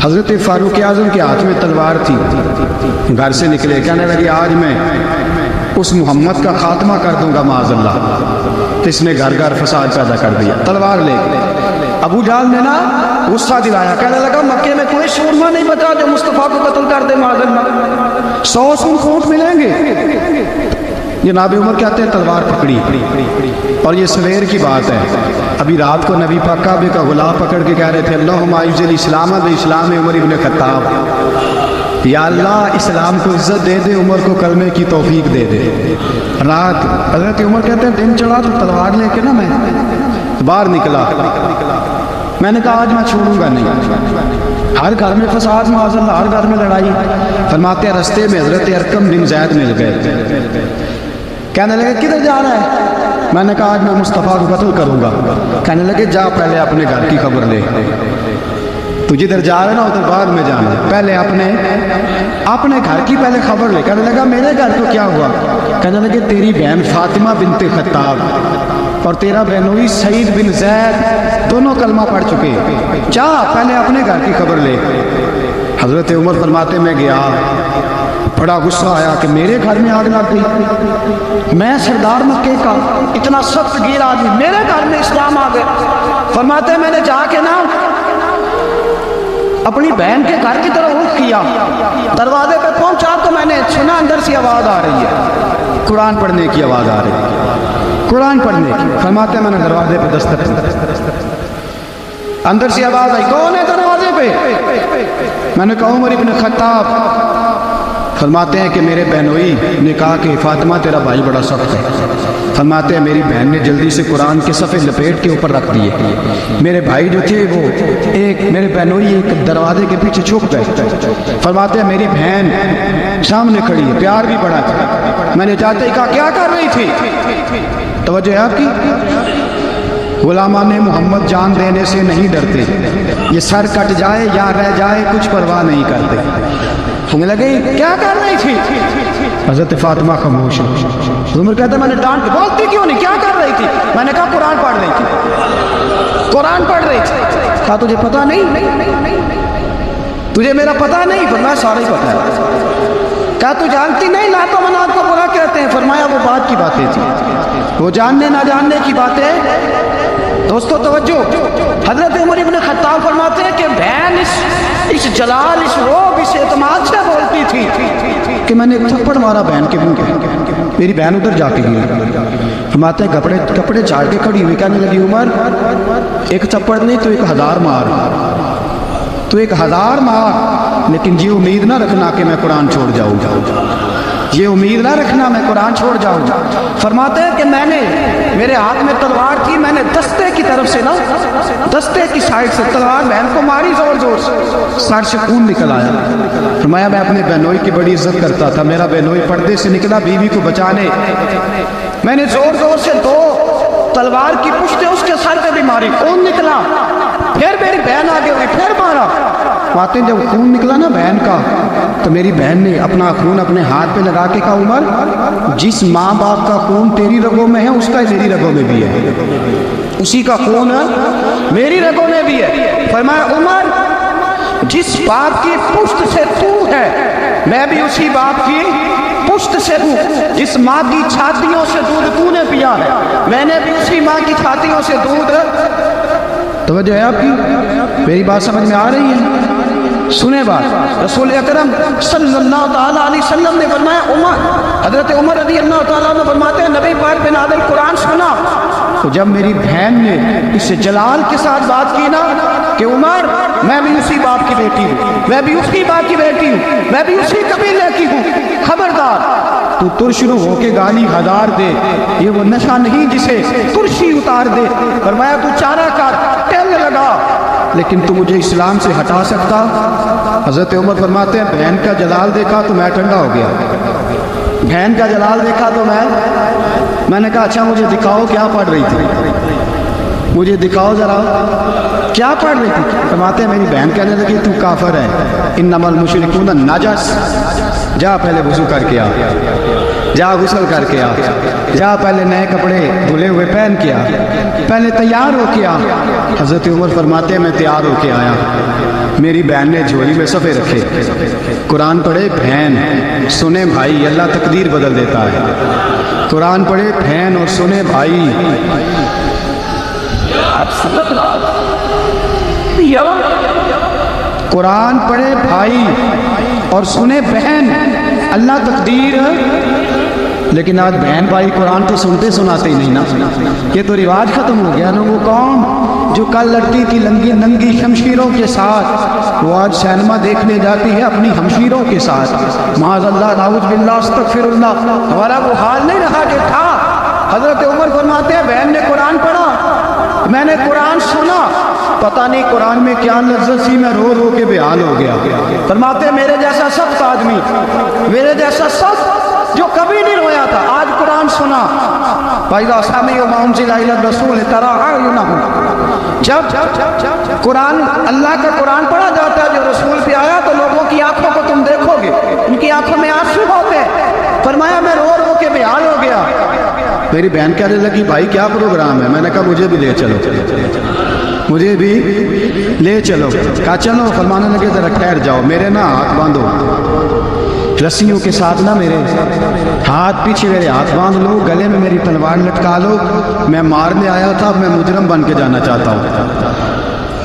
حضرت فاروق اعظم کے ہاتھ میں تلوار تھی، گھر سے نکلے، کہنے لگے آج میں اس محمد کا خاتمہ کر دوں گا معاذ اللہ، اس نے گھر گھر فساد پیدا کر دیا، تلوار لے کے۔ ابو جہل نے نا غصہ دلایا، کہنے لگا مکے میں کوئی سورما نہیں بچا جو مصطفیٰ کو قتل کر دے معاذ اللہ، 100 اونٹ ملیں گے۔ جناب عمر کہتے ہیں تلوار پکڑی، اور یہ سویر کی بات ہے، ابھی رات کو نبی پاک کعبے کا غلاف پکڑ کے کہہ رہے تھے اللہم اعز الاسلام باسلام عمر ابن خطاب، یا اللہ اسلام کو عزت دے دے، عمر کو کلمے کی توفیق دے دے۔ رات حضرت عمر کہتے ہیں دن چڑھا تو تلوار لے کے نا میں باہر نکلا، میں نے کہا آج میں چھوڑوں گا نہیں، ہر گھر میں فساد معاذ اللہ، ہر گھر میں لڑائی۔ فرماتے ہیں رستے میں حضرت ارقم بن زید مل گئے، کہنے لگے کدھر جا رہا ہے؟ میں نے کہا آج میں مصطفیٰ کو قتل کروں گا۔ کہنے لگے جا پہلے اپنے گھر کی خبر لے، تو جدھر جا رہا ہے نا ادھر بعد میں جانا، پہلے اپنے گھر کی پہلے خبر لے۔ کہنے لگا میرے گھر کو کیا ہوا؟ کہنے لگے تیری بہن فاطمہ بنت خطاب اور تیرا بہنوئی سعید بن زید دونوں کلمہ پڑھ چکے، جا پہلے اپنے گھر کی خبر لے۔ حضرت عمر فرماتے میں گیا، بڑا غصہ آیا کہ میرے گھر میں آگ لگ گئی، میں سردار مکے کا اتنا سخت گیر آدمی، میرے گھر میں اسلام آ گئے۔ فرماتے میں نے جا کے نا اپنی بہن کے گھر کی طرف رخ کیا، دروازے پہ پہنچا تو میں نے سنا اندر سے آواز آ رہی ہے، قرآن پڑھنے کی آواز آ رہی ہے، قرآن پڑھنے کی۔ فرماتے میں نے دروازے پہ دستک کی، اندر سے آواز آئی کون ہے دروازے پہ؟ میں نے کہا عمر ابن خطاب۔ فرماتے ہیں کہ میرے بہنوئی نے کہا کہ فاطمہ تیرا بھائی بڑا سخت ہے۔ فرماتے ہیں میری بہن نے جلدی سے قرآن کے صفحے لپیٹ کے اوپر رکھ دیے، میرے بھائی جو تھے وہ میرے بہنوئی ایک دروازے کے پیچھے چھپ گئے۔ فرماتے ہیں میری بہن سامنے کھڑی ہے، پیار بھی بڑا تھا، میں نے جاتے ہی کہا کیا کر رہی تھی؟ توجہ ہے آپ کی؟ غلامان محمد جان دینے سے نہیں ڈرتے، یہ سر کٹ جائے یا رہ جائے کچھ پرواہ نہیں کرتے۔ ہمیں لگے کیا کر رہی تھی؟ حضرت فاطمہ خاموش ہو۔ عمر کہتا ہے میں نے ڈانٹ، بولتی کیوں نہیں، کیا کر رہی تھی؟ میں نے کہا قرآن پڑھ رہی تھی، قرآن پڑھ رہی تھی۔ کہا تجھے پتہ نہیں؟ تجھے میرا پتہ نہیں؟ فرمایا سارا ہی پتہ ہے۔ کہا تو جانتی نہیں لات و منات کو برا کہتے ہیں؟ فرمایا وہ بات کی باتیں تھی، وہ جاننے نہ جاننے کی باتیں۔ دوستو توجہ، حضرت عمر ابن خطاب فرماتے ہیں کہ بہن اس جلال، اس روب، اس اعتماد سے بولتی تھی کہ میں نے ایک تھپڑ مارا بہن کے منہ پہ، میری بہن ادھر جا کے گئی۔ فرماتے ہیں کپڑے جھاڑ کے کھڑی ہوئی، کہنے لگی عمر ایک تھپڑ نہیں تو 1000 مار، تو 1000 مار، لیکن یہ امید نہ رکھنا کہ میں قرآن چھوڑ جاؤں گا، یہ امید نہ رکھنا میں قرآن چھوڑ جاؤں گا۔ فرماتے ہیں کہ میں نے، میرے ہاتھ میں تلوار تھی، میں نے دستے کی طرف سے نا، دستے کی سائڈ سے تلوار بہن کو ماری زور زور سے، سر سے خون نکل آیا۔ فرمایا میں اپنے بہنوئی کی بڑی عزت کرتا تھا، میرا بہنوئی پردے سے نکلا بیوی کو بچانے، میں نے زور زور سے 2 تلوار کی پشتیں اس کے سر پہ بھی ماری، خون نکلا، پھر میری بہن آگے ہوئی، پھر مارا۔ باتیں جب خون نکلا نا بہن کا تو میری بہن نے اپنا خون اپنے ہاتھ پہ لگا کے کہا عمر جس ماں باپ کا خون تیری رگوں میں ہے اس کا میری رگوں میں بھی ہے، اسی کا خون میری رگوں میں بھی ہے۔ فرمایا عمر جس باپ کی پشت سے تو ہے میں بھی اسی باپ کی پشت سے ہوں، جس ماں کی چھاتیوں سے دودھ تو نے پیا ہے میں نے بھی اسی ماں کی چھاتیوں سے دودھ۔ توجہ ہے آپ کی؟ میری بات سمجھ میں آ رہی ہے؟ سنے بات، رسول اکرم صلی اللہ تعالیٰ علیہ وسلم نے فرمایا، حضرت عمر رضی اللہ تعالیٰ عنہ فرماتے ہیں نبی پاک بن نازل قرآن سنا تو جب میری بہن نے اس جلال کے ساتھ بات کی نا کہ عمر میں بھی اسی باپ کی بیٹی ہوں، میں بھی اسی باپ کی بیٹی ہوں، میں بھی اسی قبیلے کی ہوں، خبردار تو ترش رو ہو کے گالی ہزار دے، یہ وہ نشہ نہیں جسے ترشی اتار دے۔ فرمایا تو چارہ کار ٹیل لگا لیکن تو مجھے اسلام سے ہٹا سکتا؟ حضرت عمر فرماتے ہیں بہن کا جلال دیکھا تو میں ٹھنڈا ہو گیا، بہن کا جلال دیکھا تو میں نے کہا اچھا مجھے دکھاؤ کیا پڑھ رہی تھی، مجھے دکھاؤ ذرا کیا پڑھ رہی تھی۔ فرماتے ہیں میری بہن کہنے لگی تو کافر ہے، انما المشرکون نجس، جا پہلے وضو کر کے آ، جا غسل کر کے آ، جا پہلے نئے کپڑے دھلے ہوئے پہن کے آ، پہلے تیار ہو کے آ۔ حضرت عمر فرماتے ہیں میں تیار ہو کے آیا، میری بہن نے جھولی میں صفحے رکھے، قرآن پڑھے بہن، سنے بھائی، اللہ تقدیر بدل دیتا ہے۔ قرآن پڑھے بہن اور سنے بھائی، قرآن پڑھے بھائی اور سنے بہن، اللہ تقدیر۔ لیکن آج بہن بھائی قرآن تو سنتے سناتے ہی نہیں نا، یہ تو رواج ختم ہو گیا نا۔ وہ قوم جو کل لڑتی تھی ننگی شمشیروں کے ساتھ، وہ آج سینما دیکھنے جاتی ہے اپنی ہمشیروں کے ساتھ۔ معاذ اللہ، نعوذ باللہ، استغفر اللہ۔ ہمارا وہ حال نہیں رہا کہ تھا۔ حضرت عمر فرماتے ہیں بہن نے قرآن پڑھا، میں نے قرآن سنا، پتہ نہیں قرآن میں کیا لذت سی، میں رو رو کے بےحال ہو گیا۔ فرماتے ہیں میرے جیسا سخت آدمی، میرے جیسا سخت جو کبھی نہیں رویا تھا، آج قرآن سنا۔ فَإِذَا سَمِعُوا مَا أُنزِلَ إِلَى الرَّسُولِ تَرَىٰ أَعْيُنَهُمْ، جب قرآن، اللہ کا قرآن پڑھا جاتا ہے جو رسول پہ آیا، تو لوگوں کی آنکھوں کو تم دیکھو گے، ان کی آنکھوں میں آنسو ہوتے ہیں۔ فرمایا میں رو رو کے بےحال ہو گیا۔ میری بہن کہنے لگی بھائی کیا پروگرام ہے؟ میں نے کہا مجھے بھی لے چلو، مجھے بھی لے چلو۔ کہا چلو۔ فرمانے لگے ذرا ٹھہر جاؤ، میرے نا ہاتھ باندھو، رسیوں کے ساتھ نہ میرے ہاتھ، پیچھے میرے ہاتھ باندھ لو، گلے میں میری تلوار لٹکا لو، میں مارنے آیا تھا، میں مجرم بن کے جانا چاہتا ہوں،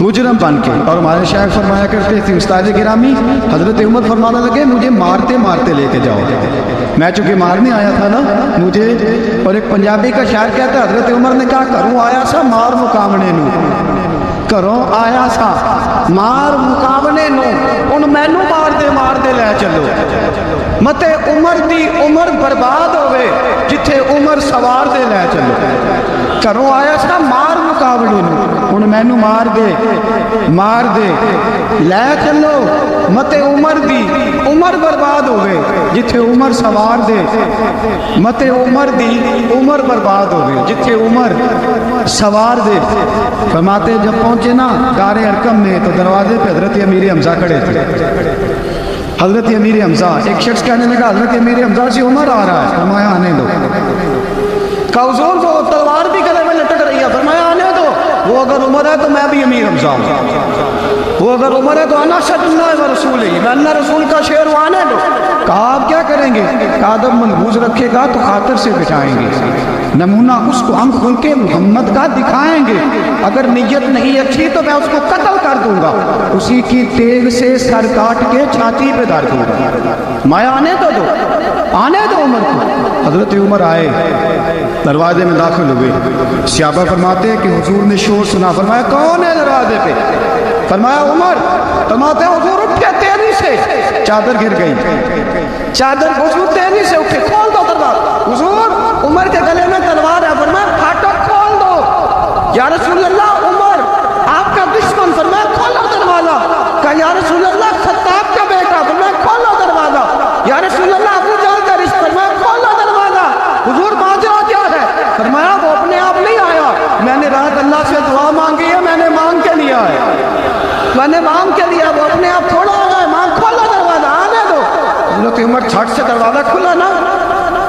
مجرم بن کے۔ اور ہمارے شاعر فرمایا کرتے تھے استاد گرامی حضرت عمر فرمانے لگے مجھے مارتے مارتے لے کے جاؤ، میں چونکہ مارنے آیا تھا نا مجھے۔ اور ایک پنجابی کا شاعر کہتا ہے حضرت عمر نے کہا کروں آیا سا مار مقامنے نو، کروں آیا سا مار مقابنے نو، ان مینو مار دے لے چلو، متے عمر دی عمر برباد ہوئے، جتھے عمر سوار دے لے چلو۔ کروں آیا سا مار مقابنے نو، ان مینو مار دے لے چلو، متے عمر دی عمر برباد ہوئے، جتھے عمر سوار دے، متے عمر دی عمر برباد ہوئے، جتھے عمر سوار دے۔ فرماتے جب پہنچے نا غار ارقم میں تو دروازے پہ حضرت امیر حمزہ کھڑے تھے۔ حضرت امیر حمزہ، ایک شخص کہنے لگا حضرت امیر حمزہ سے عمر آ رہا ہے، فرمایا آنے دو۔ کہا حضور وہ تلوار بھی گلے میں لٹک رہی ہے، فرمایا آنے دو۔ وہ اگر عمر ہے تو میں بھی امیر حمزہ ہوں، وہ اگر عمر ہے تو انا اشہد اللہ و رسولہ، میں اللہ رسول کا شعر ہوں، آنے دو۔ کہا آپ کیا کریں گے؟ کہا ادب ملحوظ رکھے گا تو خاطر سے بٹھائیں گے، نمونہ اس کو ہم کھل کے محمد کا دکھائیں گے، اگر نیت نہیں اچھی تو میں اس کو قتل کر دوں گا، اسی کی تیغ سے سر کاٹ کے چھاتی پہ دھر دوں گا، میں آنے تو دو، آنے دو عمر کو۔ حضرت عمر آئے، دروازے میں داخل ہوئے، صحابہ فرماتے ہیں کہ حضور نے شور سنا، فرمایا کون ہے دروازے پہ؟ فرمایا عمر۔ فرماتے ہیں حضور اٹھے تیزی سے، چادر گر گئی، چادر حضور تیزی سے اٹھے، کھول دو دروازہ۔ حضور عمر کے گلے میں تلوار ہے، فرمایا پھاٹک کھول دو۔ یا رسول اللہ عمر آپ کا دشمن، فرمایا کھولو دروازہ۔ کہا یا رسول اللہ خطاب کا بیٹا، فرمایا کھولو دروازہ۔ یا رسول اللہ ابو جہل کا رشتہ، فرمایا کھولو دروازہ۔ حضور ماجرا کیا ہے؟ فرمایا وہ اپنے آپ نہیں آیا، میں نے رات اللہ سے دعا مانگی ہے، میں نے مانگ کے لیا ہے، میں نے مانگ کے لیا، وہ اپنے آپ تھوڑا آیا ہے، مانگ کھولو دروازہ، آنے دو۔ حضرت عمر چھٹ سے دروازہ کھلا نا،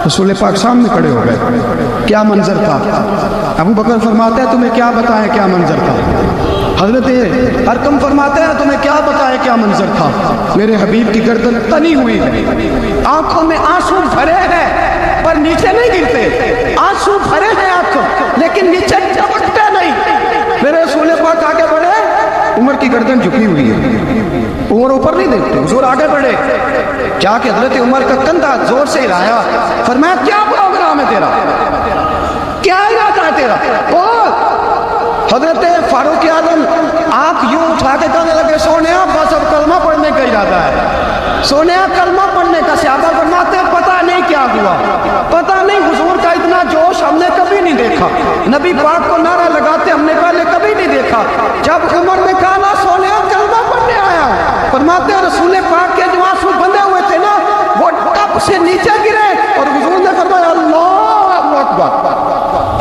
رسول پاک سامنے کھڑے ہو گئے۔ کیا منظر تھا؟ ابو بکر فرماتے ہیں تمہیں کیا بتائیں کیا منظر تھا؟ حضرت ارقم فرماتے ہیں تمہیں کیا بتائیں کیا منظر تھا؟ میرے حبیب کی گردن تنی ہوئی ہے، آنکھوں میں آنسو بھرے ہیں پر نیچے نہیں گرتے، آنسو بھرے ہیں آنکھوں لیکن نیچے چپکتے نہیں۔ میرے رسول پاک آگے بڑھے، عمر کی گردن جھکی ہوئی ہے، عمر اوپر نہیں دیکھتے، حضور آگے بڑھے، جا کے حضرت عمر کا کندھا زور سے ہلایا، فرمایا کیا پروگرام ہے تیرا، کیا ارادہ ہے تیرا، بول۔ حضرت فاروق اعظم آنکھ یوں اٹھا کے کہنے لگے سونیا بس اب کلمہ پڑھنے کا ارادہ ہے، سونیا کلمہ پڑھنے کا۔ صحابہ فرماتے ہیں پتہ نہیں کیا ہوا، پتہ نہیں، حضور کا اتنا جوش ہم نے کبھی نہیں دیکھا، نبی پاک کو نعرہ لگاتے ہم نے پہلے کبھی نہیں دیکھا۔ جب عمر نے کہا نا سونیا کلمہ پڑھنے آیا، فرماتے ہیں رسول پاک کے جو آنسو بندے ہوئے تھے نا وہ ٹپ سے نیچے گرے، اور حضور نے فرمایا اللہ اکبر،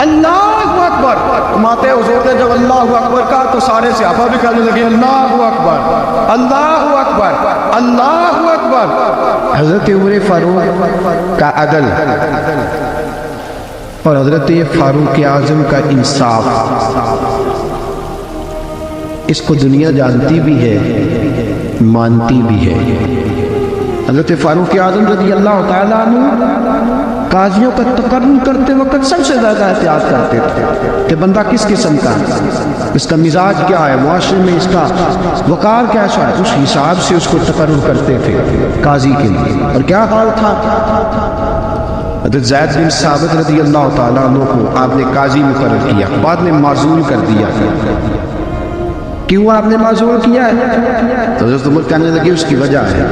اللہ اکبر۔ فرماتے ہیں حضور نے جب اللہ اکبر کہا تو سارے صحابہ بھی کہنے لگے اللہ اکبر، اللہ اکبر، اللہ اکبر۔ حضرت عمر فاروق کا عدل اور حضرت فاروق اعظم کا انصاف، اس کو دنیا جانتی بھی ہے مانتی بھی ہے۔ حضرت فاروق اعظم رضی اللہ تعالیٰ عنہ قاضیوں کا تقرر کرتے وقت سب سے زیادہ احتیاط کرتے تھے کہ بندہ کس قسم کا ہے، اس کا مزاج کیا ہے، معاشرے میں اس کا وقار کیسا ہے، اس حساب سے اس کو تقرر کرتے تھے قاضی کے لیے۔ اور کیا حال تھا، حضرت زید بن ثابت رضی اللہ تعالیٰ عنہ کو آپ نے قاضی مقرر کیا، بعد میں معزول کر دیا۔ کیوں آپ نے معزول کیا ہے؟ تو حضرت عمر کہنے لگے اس کی وجہ ہے،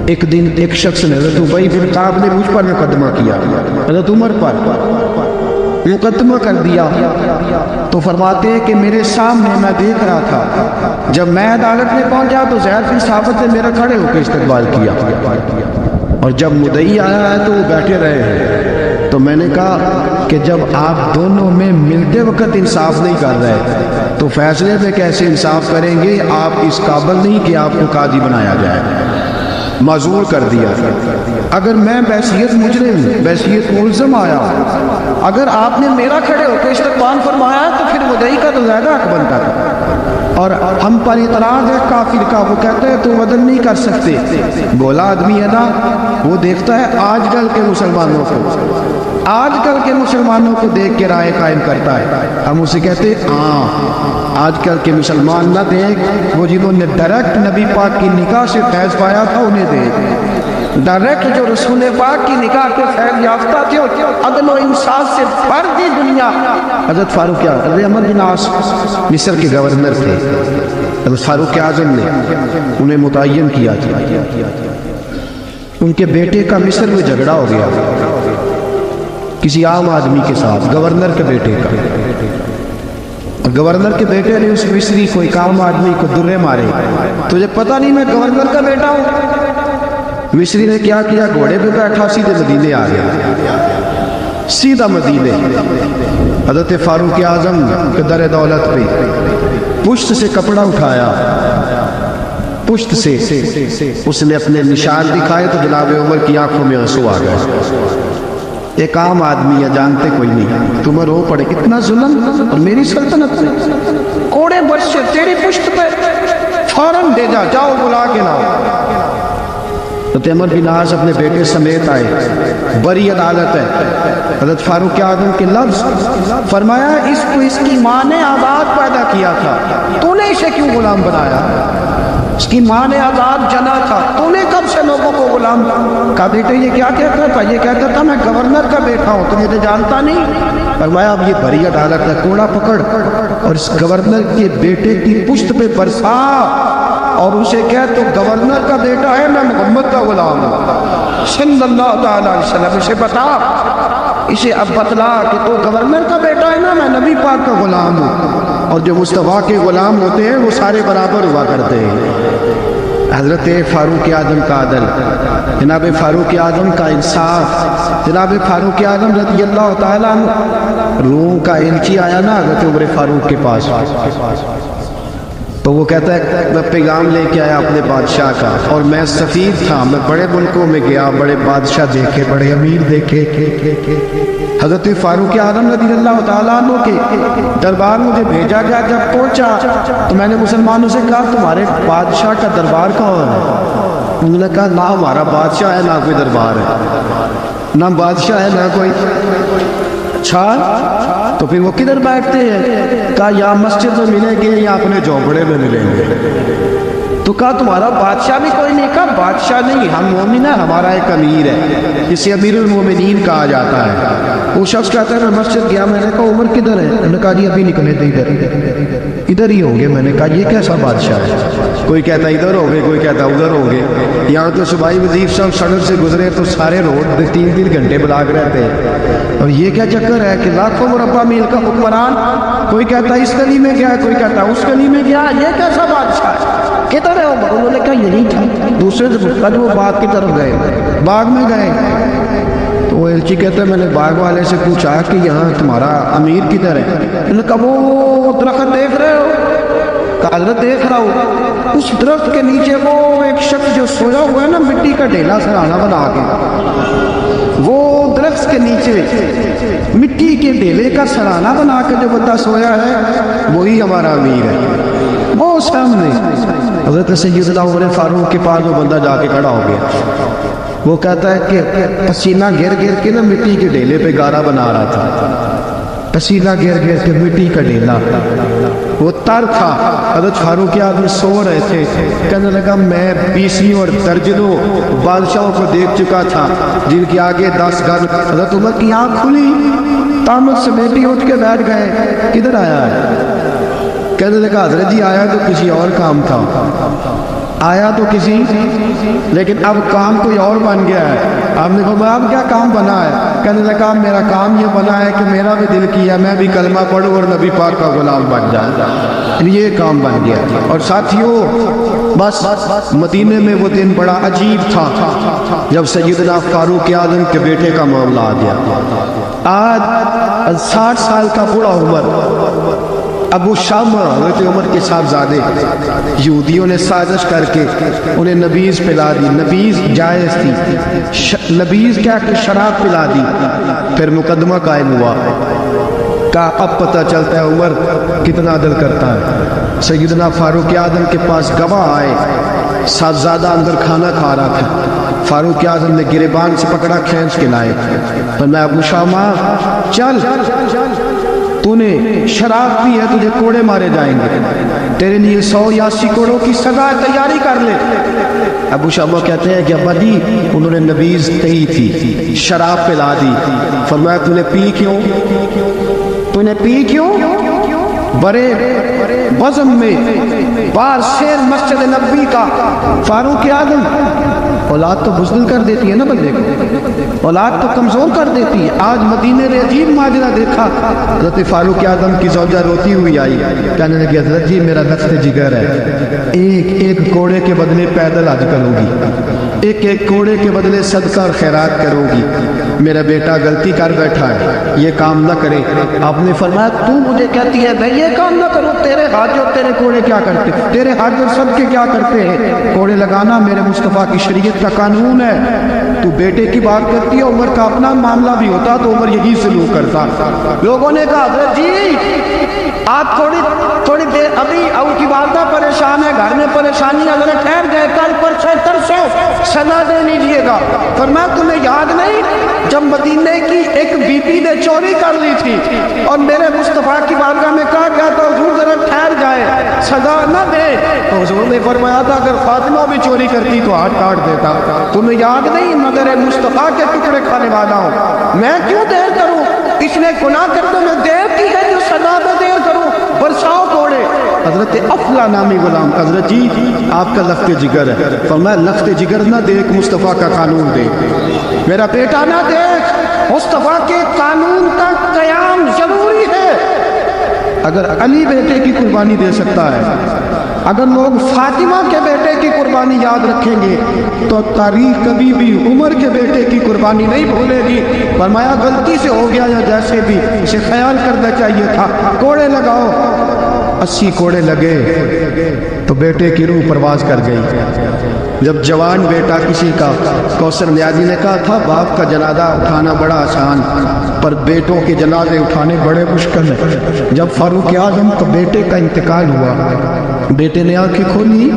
ایک دن ایک شخص نے، حضرت ابی بن کعب نے مجھ پر مقدمہ کیا، حضرت عمر پر مقدمہ کر دیا، تو فرماتے ہیں کہ میرے سامنے میں دیکھ رہا تھا، جب میں عدالت میں پہنچا تو زید بن ثابت نے میرا کھڑے ہو کے استقبال کیا، اور جب مدعی آیا ہے تو وہ بیٹھے رہے ہیں۔ تو میں نے کہا کہ جب آپ دونوں میں ملتے وقت انصاف نہیں کر رہے تو فیصلے پہ کیسے انصاف کریں گے؟ آپ اس قابل نہیں کہ آپ کو قاضی بنایا جائے، معزول کر دیا۔ اگر میں بحیثیت مجرم، بحیثیت ملزم آیا، اگر آپ نے میرا کھڑے ہو کے استقبال فرمایا تو پھر مدعی کا تو زیادہ حق بنتا تھا، اور ہم پر اعتراض ہے کافر کا، وہ کہتے ہیں تو عدل نہیں کر سکتے۔ بولا آدمی ہے نا، وہ دیکھتا ہے آج کل کے مسلمانوں کو، آج کل کے مسلمانوں کو دیکھ کے رائے قائم کرتا ہے۔ ہم اسے کہتے ہیں ہاں آج کل کے مسلمان نہ دیکھ، وہ جنہوں نے ڈائریکٹ نبی پاک کی نکاح سے فیض پایا تھا انہیں دیکھ، ڈائریکٹ جو رسول پاک کی نکاح کے فیض یافتہ تھے، عدل و انصاف سے بھر دی دنیا۔ حضرت فاروق اعظم، حضرت عمرو بن عاص مصر کے گورنر تھے، حضرت فاروق اعظم نے انہیں متعین کیا تھا۔ ان کے بیٹے کا مصر میں جھگڑا ہو گیا کسی عام آدمی کے ساتھ، گورنر کے بیٹے کا، گورنر کے بیٹے نے اس مصری کو، ایک عام آدمی کو درے مارے۔ تجھے پتہ نہیں میں گورنر کا بیٹا ہوں؟ مصری نے کیا کیا، گھوڑے پہ بیٹھا سیدھے مدینے آ گیا، سیدھا مدینے۔ حضرت فاروق اعظم کے در دولت پہ پشت سے کپڑا اٹھایا، پشت سے اس نے اپنے نشان دکھائے تو جناب عمر کی آنکھوں میں آنسو آ گئے۔ ایک عام آدمی ہے، جانتے کوئی نہیں، تمہیں رو پڑے اتنا ظلم، اور میری سلطنت میں کوڑے برش سے تیری پشت پہ، فوراً دے جا، جاؤ بلا کے لاؤ۔ حضرت عمر بن عاص اپنے بیٹے سمیت آئے، بڑی عدالت ہے۔ حضرت فاروق اعظم کے لفظ فرمایا، اس کو اس کی ماں نے آزاد پیدا کیا تھا، تو نے اسے کیوں غلام بنایا؟ اس کی ماں نے آزاد جنا تھا، تو نے کب سے لوگوں کو غلام کہا؟ بیٹے یہ کیا کہتا تھا؟ یہ کہتا تھا میں گورنر کا بیٹا ہوں، تو مجھے جانتا نہیں؟ فرمایا اب یہ بڑی عدالت ہے، کوڑا پکڑ اور اس گورنر کے بیٹے کی پشت پہ برسا اور اسے کہہ تو گورنر کا بیٹا ہے، میں محمد کا غلام ہوں صلی اللہ تعالیٰ علیہ وسلم۔ اسے بتا، اسے اب بتلا کہ تو گورنر کا بیٹا ہے نا، میں نبی پاک کا غلام ہوں، اور جو مصطفیٰ کے غلام ہوتے ہیں وہ سارے برابر ہوا کرتے ہیں۔ حضرت فاروق اعظم کا عدل، جناب فاروق اعظم کا انصاف، جناب فاروق اعظم رضی اللہ تعالیٰ عنہ، روم کا انچی آیا نا حضرت عمر فاروق کے پاس، تو وہ کہتا ہے میں پیغام لے کے آیا اپنے بادشاہ کا، اور میں سفیر تھا، میں بڑے ملکوں میں گیا، بڑے بادشاہ دیکھے، بڑے امیر دیکھے۔ حضرت فاروق اعظم رضی اللہ تعالیٰ عنہ کے دربار مجھے بھیجا گیا، جب پہنچا تو میں نے مسلمانوں سے کہا تمہارے بادشاہ کا دربار کون ہے؟ انہوں نے کہا نہ ہمارا بادشاہ ہے نہ کوئی دربار ہے، نہ بادشاہ ہے نہ کوئی۔ اچھا تو پھر وہ کدھر بیٹھتے ہیں؟ کہا یا مسجد میں ملیں گے یا اپنے جھونپڑے میں ملیں گے۔ تو کہا تمہارا بادشاہ بھی کوئی نہیں؟ کہا بادشاہ نہیں، ہم مومن ہیں، ہمارا ایک امیر ہے جسے امیر المومنین کہا جاتا ہے۔ وہ شخص کہتا ہے میں مسجد گیا، میں نے کہا عمر کدھر ہے؟ انہوں نے کہا جی ابھی نکلے تھے ادھر ہی ہوں گے۔ میں نے کہا یہ کیسا بادشاہ ہے؟ کوئی کہتا ادھر ہو گئے، کوئی کہتا ادھر ہو گئے۔ یہاں تو صوبائی وزیر صاحب سڑک سے گزرے تو سارے روڈ 3 گھنٹے بلاک رہتے ہیں، اور یہ کیا چکر ہے کہ لاکھوں مربع میل کا حکمران، کوئی کہتا اس گلی میں گیا، کوئی کہتا اس گلی میں گیا، یہ کیسا بادشاہ ہے؟ کدھر ہے عمر؟ انہوں نے کہا یہی تھا۔ دوسرے سے پوچھا وہ باغ کی طرف گئے، باغ میں گئے تو وہ ایلچی کہتے ہیں میں نے باغ والے سے پوچھا کہ یہاں تمہارا امیر کدھر ہے؟ انہوں نے کہا وہ درخت دیکھ رہے ہو؟ کہا حضرت دیکھ رہا ہوں، اس درخت کے نیچے وہ ایک شخص جو سویا ہوا ہے نا، مٹی کا ڈھیلا سرانا بنا کے، وہ درخت کے نیچے مٹی کے ڈھیلے کا سرانا بنا کے جو بندہ سویا ہے وہی ہمارا امیر ہے، وہ سامنے۔ حضرت سیدنا عمر فاروق کے پاس وہ بندہ جا کے کھڑا ہو گیا. وہ کہتا ہے کہ پسینہ گر گر کے نا مٹی کے ڈھیلے پہ گارا بنا رہا تھا. پسینہ گر گر کے مٹی کا ڈھیلا, وہ تر تھا. حضرت فاروق اعظم سو رہے تھے. کہنے لگا میں 20 اور درجنوں بادشاہوں کو دیکھ چکا تھا جن کے آگے 10 گھر. حضرت عمر کی آنکھ کھلی, تامت سے بیٹی اٹھ کے بیٹھ گئے, کدھر آیا ہے؟ کہنے لگا حضرت جی آیا تو کسی اور کام تھا, آیا تو کسی, لیکن اب کام کوئی اور بن گیا ہے. آپ نے فرمایا اب کیا کام بنا ہے؟ کہنے لگا میرا کام یہ بنا ہے کہ میرا بھی دل کیا میں بھی کلمہ پڑھوں اور نبی پاک کا غلام بن جاؤں. یہ کام بن گیا. اور ساتھیوں بس مدینے میں وہ دن بڑا عجیب تھا جب سیدنا فاروق اعظم کے بیٹے کا معاملہ آ گیا. آج 60 سال کا بوڑھا عمر ابو شامہ حضرت عمر کے صاحبزادے, یہودیوں نے سازش کر کے انہیں نبیذ پلا دی. نبیذ جائز تھی, نبیذ کیا کہ شراب پلا دی. پھر مقدمہ قائم ہوا, کہا اب پتہ چلتا ہے عمر کتنا عدل کرتا ہے. سیدنا فاروق اعظم کے پاس گواہ آئے, صاحبزادہ اندر کھانا کھا رہا تھا. فاروق اعظم نے گریبان سے پکڑا, کھینچ کے لائے. فرمایا ابو شامہ چل, تو نے شراب پی ہے, تجھے کوڑے مارے جائیں گے, تیرے لیے 100 یا 80 کوڑوں کی سزا تیاری کر لے. ابو شامہ کہتے ہیں کہ ابا جی انہوں نے نبیذ کہی تھی, شراب پلا دی. فرمایا تو نے پی کیوں؟ تو نے پی کیوں؟ بڑے بزم میں بار شیر مسجد نبی کا فاروق اعظم. اولاد تو بزدل کر دیتی ہے نا بندے کو, اولاد تو کمزور کر دیتی ہے. آج مدینے نے عجیب ماجرا دیکھا. حضرت فاروق اعظم کی زوجہ روتی ہوئی آئی, کہنے لگی حضرت جی میرا لخت جگر ہے, ایک کوڑے کے بدلے پیدل حج کروں گی, ایک کوڑے کے بدلے صدقہ اور خیرات کروں گی. میرا بیٹا غلطی کر بیٹھا ہے, یہ کام نہ کرے. آپ نے فرمایا تو مجھے کہتی ہے میں یہ کام نہ کروں؟ تیرے حاج اور تیرے کوڑے کیا کرتے, تیرے حاج اور سب کے کیا کرتے ہیں؟ کوڑے لگانا میرے مصطفیٰ کی شریعت کا قانون ہے. تو بیٹے کی بات کرتی ہے, عمر کا اپنا معاملہ بھی ہوتا تو عمر یہی سلوک کرتا. لوگوں نے کہا حضرت جی آپ تھوڑی دیر, ابھی اب کی والدہ پریشان ہے, گھر میں پریشانی, اگر ٹھہر گئے کل پرسوں ترسوں سزا دے لیجیے گا. فرمایا تمہیں یاد نہیں جب مدینے کی ایک بی بی نے چوری کر لی تھی اور میرے مصطفیٰ کی بارگاہ میں کہا گیا تو حضور ذرا ٹھہر جائے, سزا نہ دے. تو حضور نے فرمایا تھا اگر فاطمہ بھی چوری کرتی تو ہاتھ کاٹ دیتا. تمہیں یاد نہیں مگر مصطفیٰ کے ٹکڑے کھانے والا ہوں, میں کیوں دیر کروں؟ اس نے گناہ کرتے میں دیر کی ہے جو سزا میں دیر کروں, برساؤ کوڑے. حضرت افلا نامی غلام, حضرت جی آپ کا لخت جگر ہے. فرمایا لخت جگر نہ دیکھ, مصطفیٰ کا قانون دیکھ. میرا بیٹا نہ دیکھ, مصطفیٰ کے قانون کا قیام ضروری ہے. اگر علی بیٹے کی قربانی دے سکتا ہے, اگر لوگ فاطمہ کے بیٹے کی قربانی یاد رکھیں گے تو تاریخ کبھی بھی عمر کے بیٹے کی قربانی نہیں بھولے گی. فرمایا غلطی سے ہو گیا یا جیسے بھی, اسے خیال کرنا چاہیے تھا. کوڑے لگاؤ. 80 کوڑے لگے تو بیٹے کی روح پرواز کر گئی. جب جوان بیٹا کسی کا, کوثر نیازی نے کہا تھا باپ کا جنازہ اٹھانا بڑا آسان پر بیٹوں کے جنازے اٹھانے بڑے مشکل ہیں. جب فاروق اعظم کا بیٹے کا انتقال ہوا, بیٹے نے آنکھیں کھولی,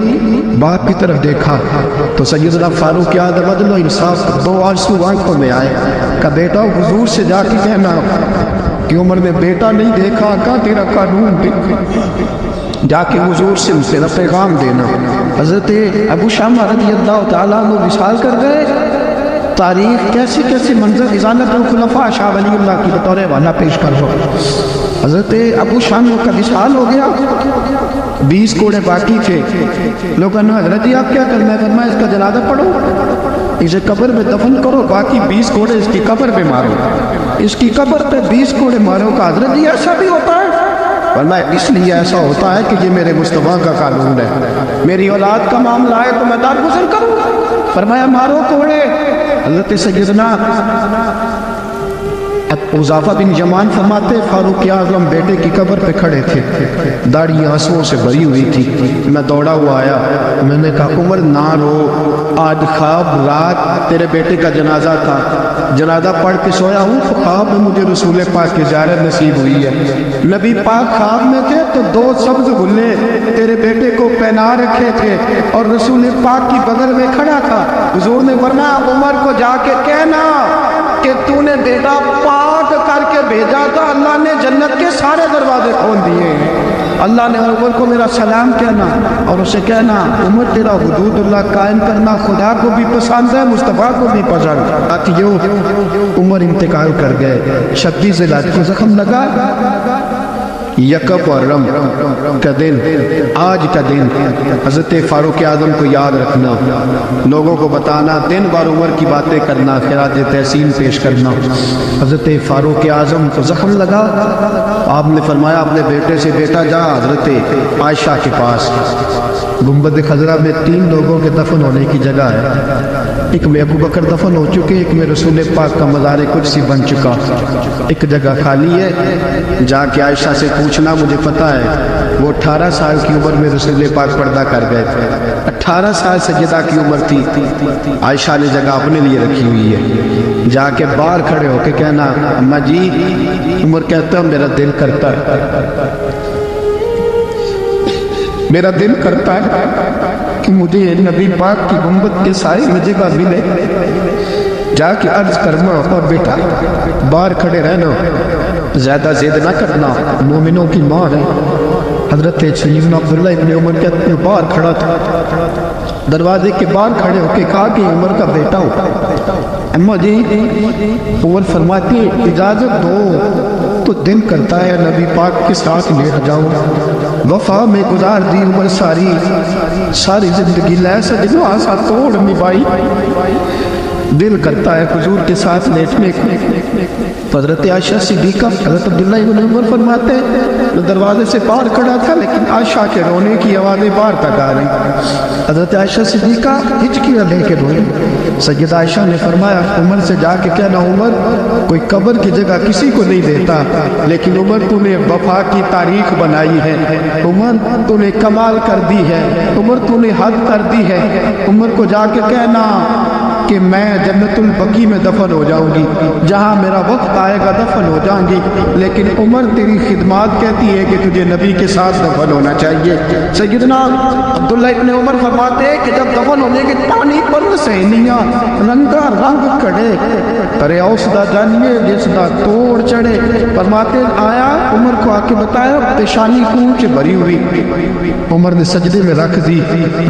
باپ کی طرف دیکھا تو سیدنا فاروق اعظم عدل و انصاف 2 آنسو آنکھوں میں آئے. کہ بیٹا حضور سے جا کے کہنا کہ عمر نے بیٹا نہیں دیکھا, کا تیرا قانون دیکھا, جا کے حضور سے میرا پیغام دینا. حضرت ابو شامہ رضی اللہ تعالیٰ عنہ وصال کر گئے. تاریخ کیسے کیسے منظر ازالت الخلفاء شاہ ولی اللہ کی بطور والا پیش کر ہو. حضرت ابو شامہ کا وصال ہو گیا, 20 کوڑے باقی تھے. لوگوں نے حضرت جی آپ کیا کرنا ہے؟ فرمایا اس کا جنازہ پڑھو, اسے قبر میں دفن کرو, باقی 20 کوڑے اس کی قبر پہ مارو, اس کی قبر پہ 20 کوڑے مارو. کا حضرت جی ایسا بھی ہوتا ہے؟ فرمایا اس لیے ایسا ہوتا ہے کہ یہ میرے مصطفیٰ کا قانون ہے, میری اولاد کا معاملہ ہے تو میں درگزر کروں. فرمایا مارو کوڑے. حضرت سیدنا حذیفہ بن یمان فرماتے فاروق اعظم بیٹے کی قبر پہ کھڑے تھے, داڑھی آنسوؤں سے بھری ہوئی تھی. میں دوڑا ہوا آیا, میں نے کہا عمر نہ رو, آج خواب رات تیرے بیٹے کا جنازہ تھا, جنازہ پڑھ کے سویا ہوں تو خواب میں مجھے رسول پاک کی زیارت نصیب ہوئی ہے. نبی پاک خواب میں تھے تو 2 سبز گلے تیرے بیٹے کو پہنا رکھے تھے اور رسول پاک کی بغل میں کھڑا تھا. حضور نے فرمایا عمر کو جا کے کہنا کہ تو نے بیٹا پاک کر کے بھیجا تھا, اللہ نے جنت کے سارے دروازے کھول دیے ہیں. اللہ نے عمر کو میرا سلام کہنا اور اسے کہنا عمر تیرا حدود اللہ قائم کرنا خدا کو بھی پسند ہے, مصطفیٰ کو بھی پسند. ساتھیو عمر انتقال کر گئے. 26 ذی الحجہ کو زخم لگا. یکم محرم کا دن, آج کا دن حضرت فاروق اعظم کو یاد رکھنا, لوگوں کو بتانا, دن بار عمر کی باتیں کرنا, خراج تحسین پیش کرنا. حضرت فاروق اعظم کو زخم لگا. آپ نے فرمایا اپنے بیٹے سے بیٹا جا حضرت عائشہ کے پاس. گنبد خضرا میں 3 لوگوں کے دفن ہونے کی جگہ ہے. ایک میں ابو بکر دفن ہو چکے, ایک میں رسول پاک کا مزار قدسی بن چکا, ایک جگہ خالی ہے. جا کے عائشہ سے پوچھنا, مجھے پتہ ہے وہ 18 سال کی عمر میں رسول پاک پردہ کر گئے تھے. 18 سال سیدہ کی عمر تھی. عائشہ نے جگہ اپنے لیے رکھی ہوئی ہے. جا کے باہر کھڑے ہو کے کہنا اماں جی, عمر کہتا ہے میرا دل کرتا ہے, میرا دل کرتا ہے کہ مجھے نبی پاک کی گنبد کے سائے میں جگہ ملے. جا کے عرض کرنا اور بیٹا باہر کھڑے رہنا, زیادہ زید نہ کرنا, مومنوں کی ماں ہے. حضرت سیدنا عبداللہ ابن عمر کہتے ہیں باہر کھڑا تھا, دروازے کے باہر کھڑے ہو کے کہا کہ عمر کا بیٹا ہو. اماں جی عمر فرماتی اجازت دو تو دل کرتا ہے نبی پاک کے ساتھ لیٹ جاؤں. وفا میں گزار دی عمر ساری زندگی لے سجنوں آسا توڑ نبھائی, دل کرتا ہے حضور کے ساتھ لیٹنے کو. حضرت عائشہ صدیقہ, حضرت عبداللہ ابن عمر فرماتے ہیں دروازے سے باہر کھڑا تھا لیکن عائشہ کے رونے کی آوازیں باہر تک آ رہی. حضرت عائشہ صدیقہ ہچکیاں لے کے روئی. سیدہ عائشہ نے فرمایا عمر سے جا کے کہنا عمر کوئی قبر کی جگہ کسی کو نہیں دیتا, لیکن عمر تو نے وفا کی تاریخ بنائی ہے, عمر تو نے کمال کر دی ہے, عمر تو نے حد کر دی ہے. عمر کو جا کے کہنا کہ میں جنت البقیع میں دفن ہو جاؤں گی, جہاں میرا وقت آئے گا دفن ہو جاؤں گی, لیکن عمر تیری خدمات کہتی ہے کہ تجھے نبی کے ساتھ دفن ہونا چاہیے. سیدنا عبداللہ ابن عمر فرماتے ہیں کہ جب دفن ہونے کے پانی پر سہنیاں رنگا رنگ کڑے, ارے اوسدا جانیے جس دا توڑ چڑھے. فرماتے آیا عمر کو آ کے بتایا پیشانی خون سے بھری ہوئی. عمر نے سجدے میں رکھ دی,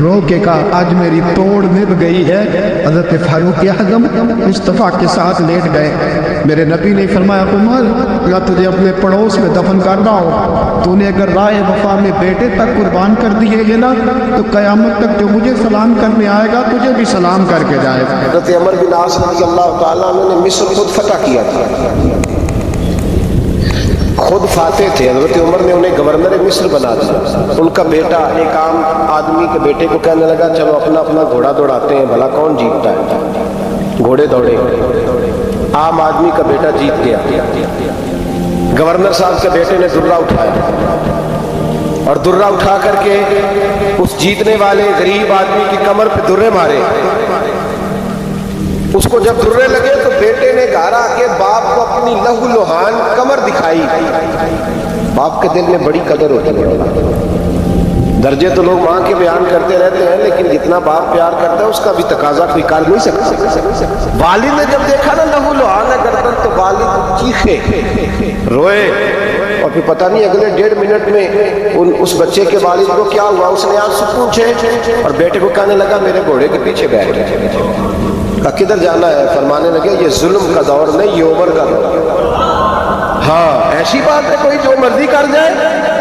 رو کے کہا آج میری توڑ نب گئی ہے. حضرت فاروق اعظم مصطفیٰ کے ساتھ لیٹ گئے. میرے نبی نے فرمایا عمر یا تجھے اپنے پڑوس میں دفن کر رہا ہو, تو نے اگر راہ وفا میں بیٹے تک قربان کر دیے گے نا تو قیامت تک جو مجھے سلام کرنے آئے گا تجھے بھی سلام کر کے جائے گا. حضرت عمر بن عاص رضی اللہ تعالیٰ عنہ نے مصر خود فتح کیا تھا, خود فاتح تھے. حضرت عمر نے انہیں گورنر مصر بنا دیا. ان کا بیٹا ایک عام آدمی کے بیٹے کو کہنے لگا چلو اپنا اپنا گھوڑا دوڑاتے ہیں, بھلا کون جیتتا ہے. گھوڑے دوڑے, عام آدمی کا بیٹا جیت گیا. گورنر صاحب کے بیٹے نے درہ اٹھایا اور درہ اٹھا کر کے اس جیتنے والے غریب آدمی کی کمر پہ درے مارے. اس کو جب درے لگے تو بیٹے نے گھر آ کے باپ کو اپنی لہو لہان کمر دکھائی. باپ کے دل میں بڑی قدر ہوتی ہے. درجے تو لوگ ماں کے بیان کرتے رہتے ہیں, لیکن جتنا باپ پیار کرتا ہے اس کا بھی تقاضا کوئی کر نہیں سکتا. والد نے جب دیکھا نا لہو لہان ہے گردن, تو والد چیخے روئے, اور پھر پتہ نہیں اگلے 1.5 منٹ میں اس بچے کے والد کو کیا ہوا. اس نے آپ سے پوچھے اور بیٹے کو کہنے لگا میرے گھوڑے کے پیچھے بیٹھ. کہا کدھر جانا ہے؟ فرمانے لگے یہ ظلم کا دور نہیں, یہ عمر کا دور ہے. ہاں ایسی بات ہے کوئی جو مرضی کر جائے,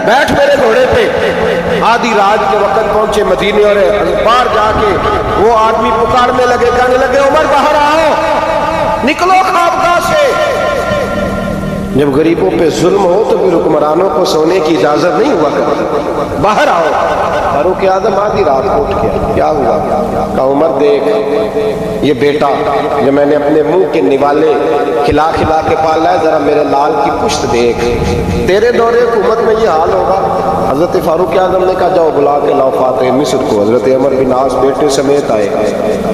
بیٹھ میرے گھوڑے پہ. آدھی رات کے وقت پہنچے مدینے اور باہر جا کے وہ آدمی پکارنے لگے, کہنے لگے عمر باہر آؤ, نکلو خوابگاہ سے. جب غریبوں پہ ظلم ہو تو پھر حکمرانوں کو سونے کی اجازت نہیں ہوا کرتی. باہر آؤ. فاروق اعظم آدھی رات کو اٹھ گیا, کیا ہوا؟ کہا عمر دیکھ یہ بیٹا جو میں نے اپنے منہ کے نوالے کھلا کھلا کے پالا ہے, ذرا میرے لال کی پشت دیکھ. تیرے دور حکومت میں یہ حال ہوگا حضرت فاروق اعظم نے کہا جاؤ بلا کے لاؤ فاتح مصر کو. حضرت عمر بن عاص بیٹے سمیت آئے.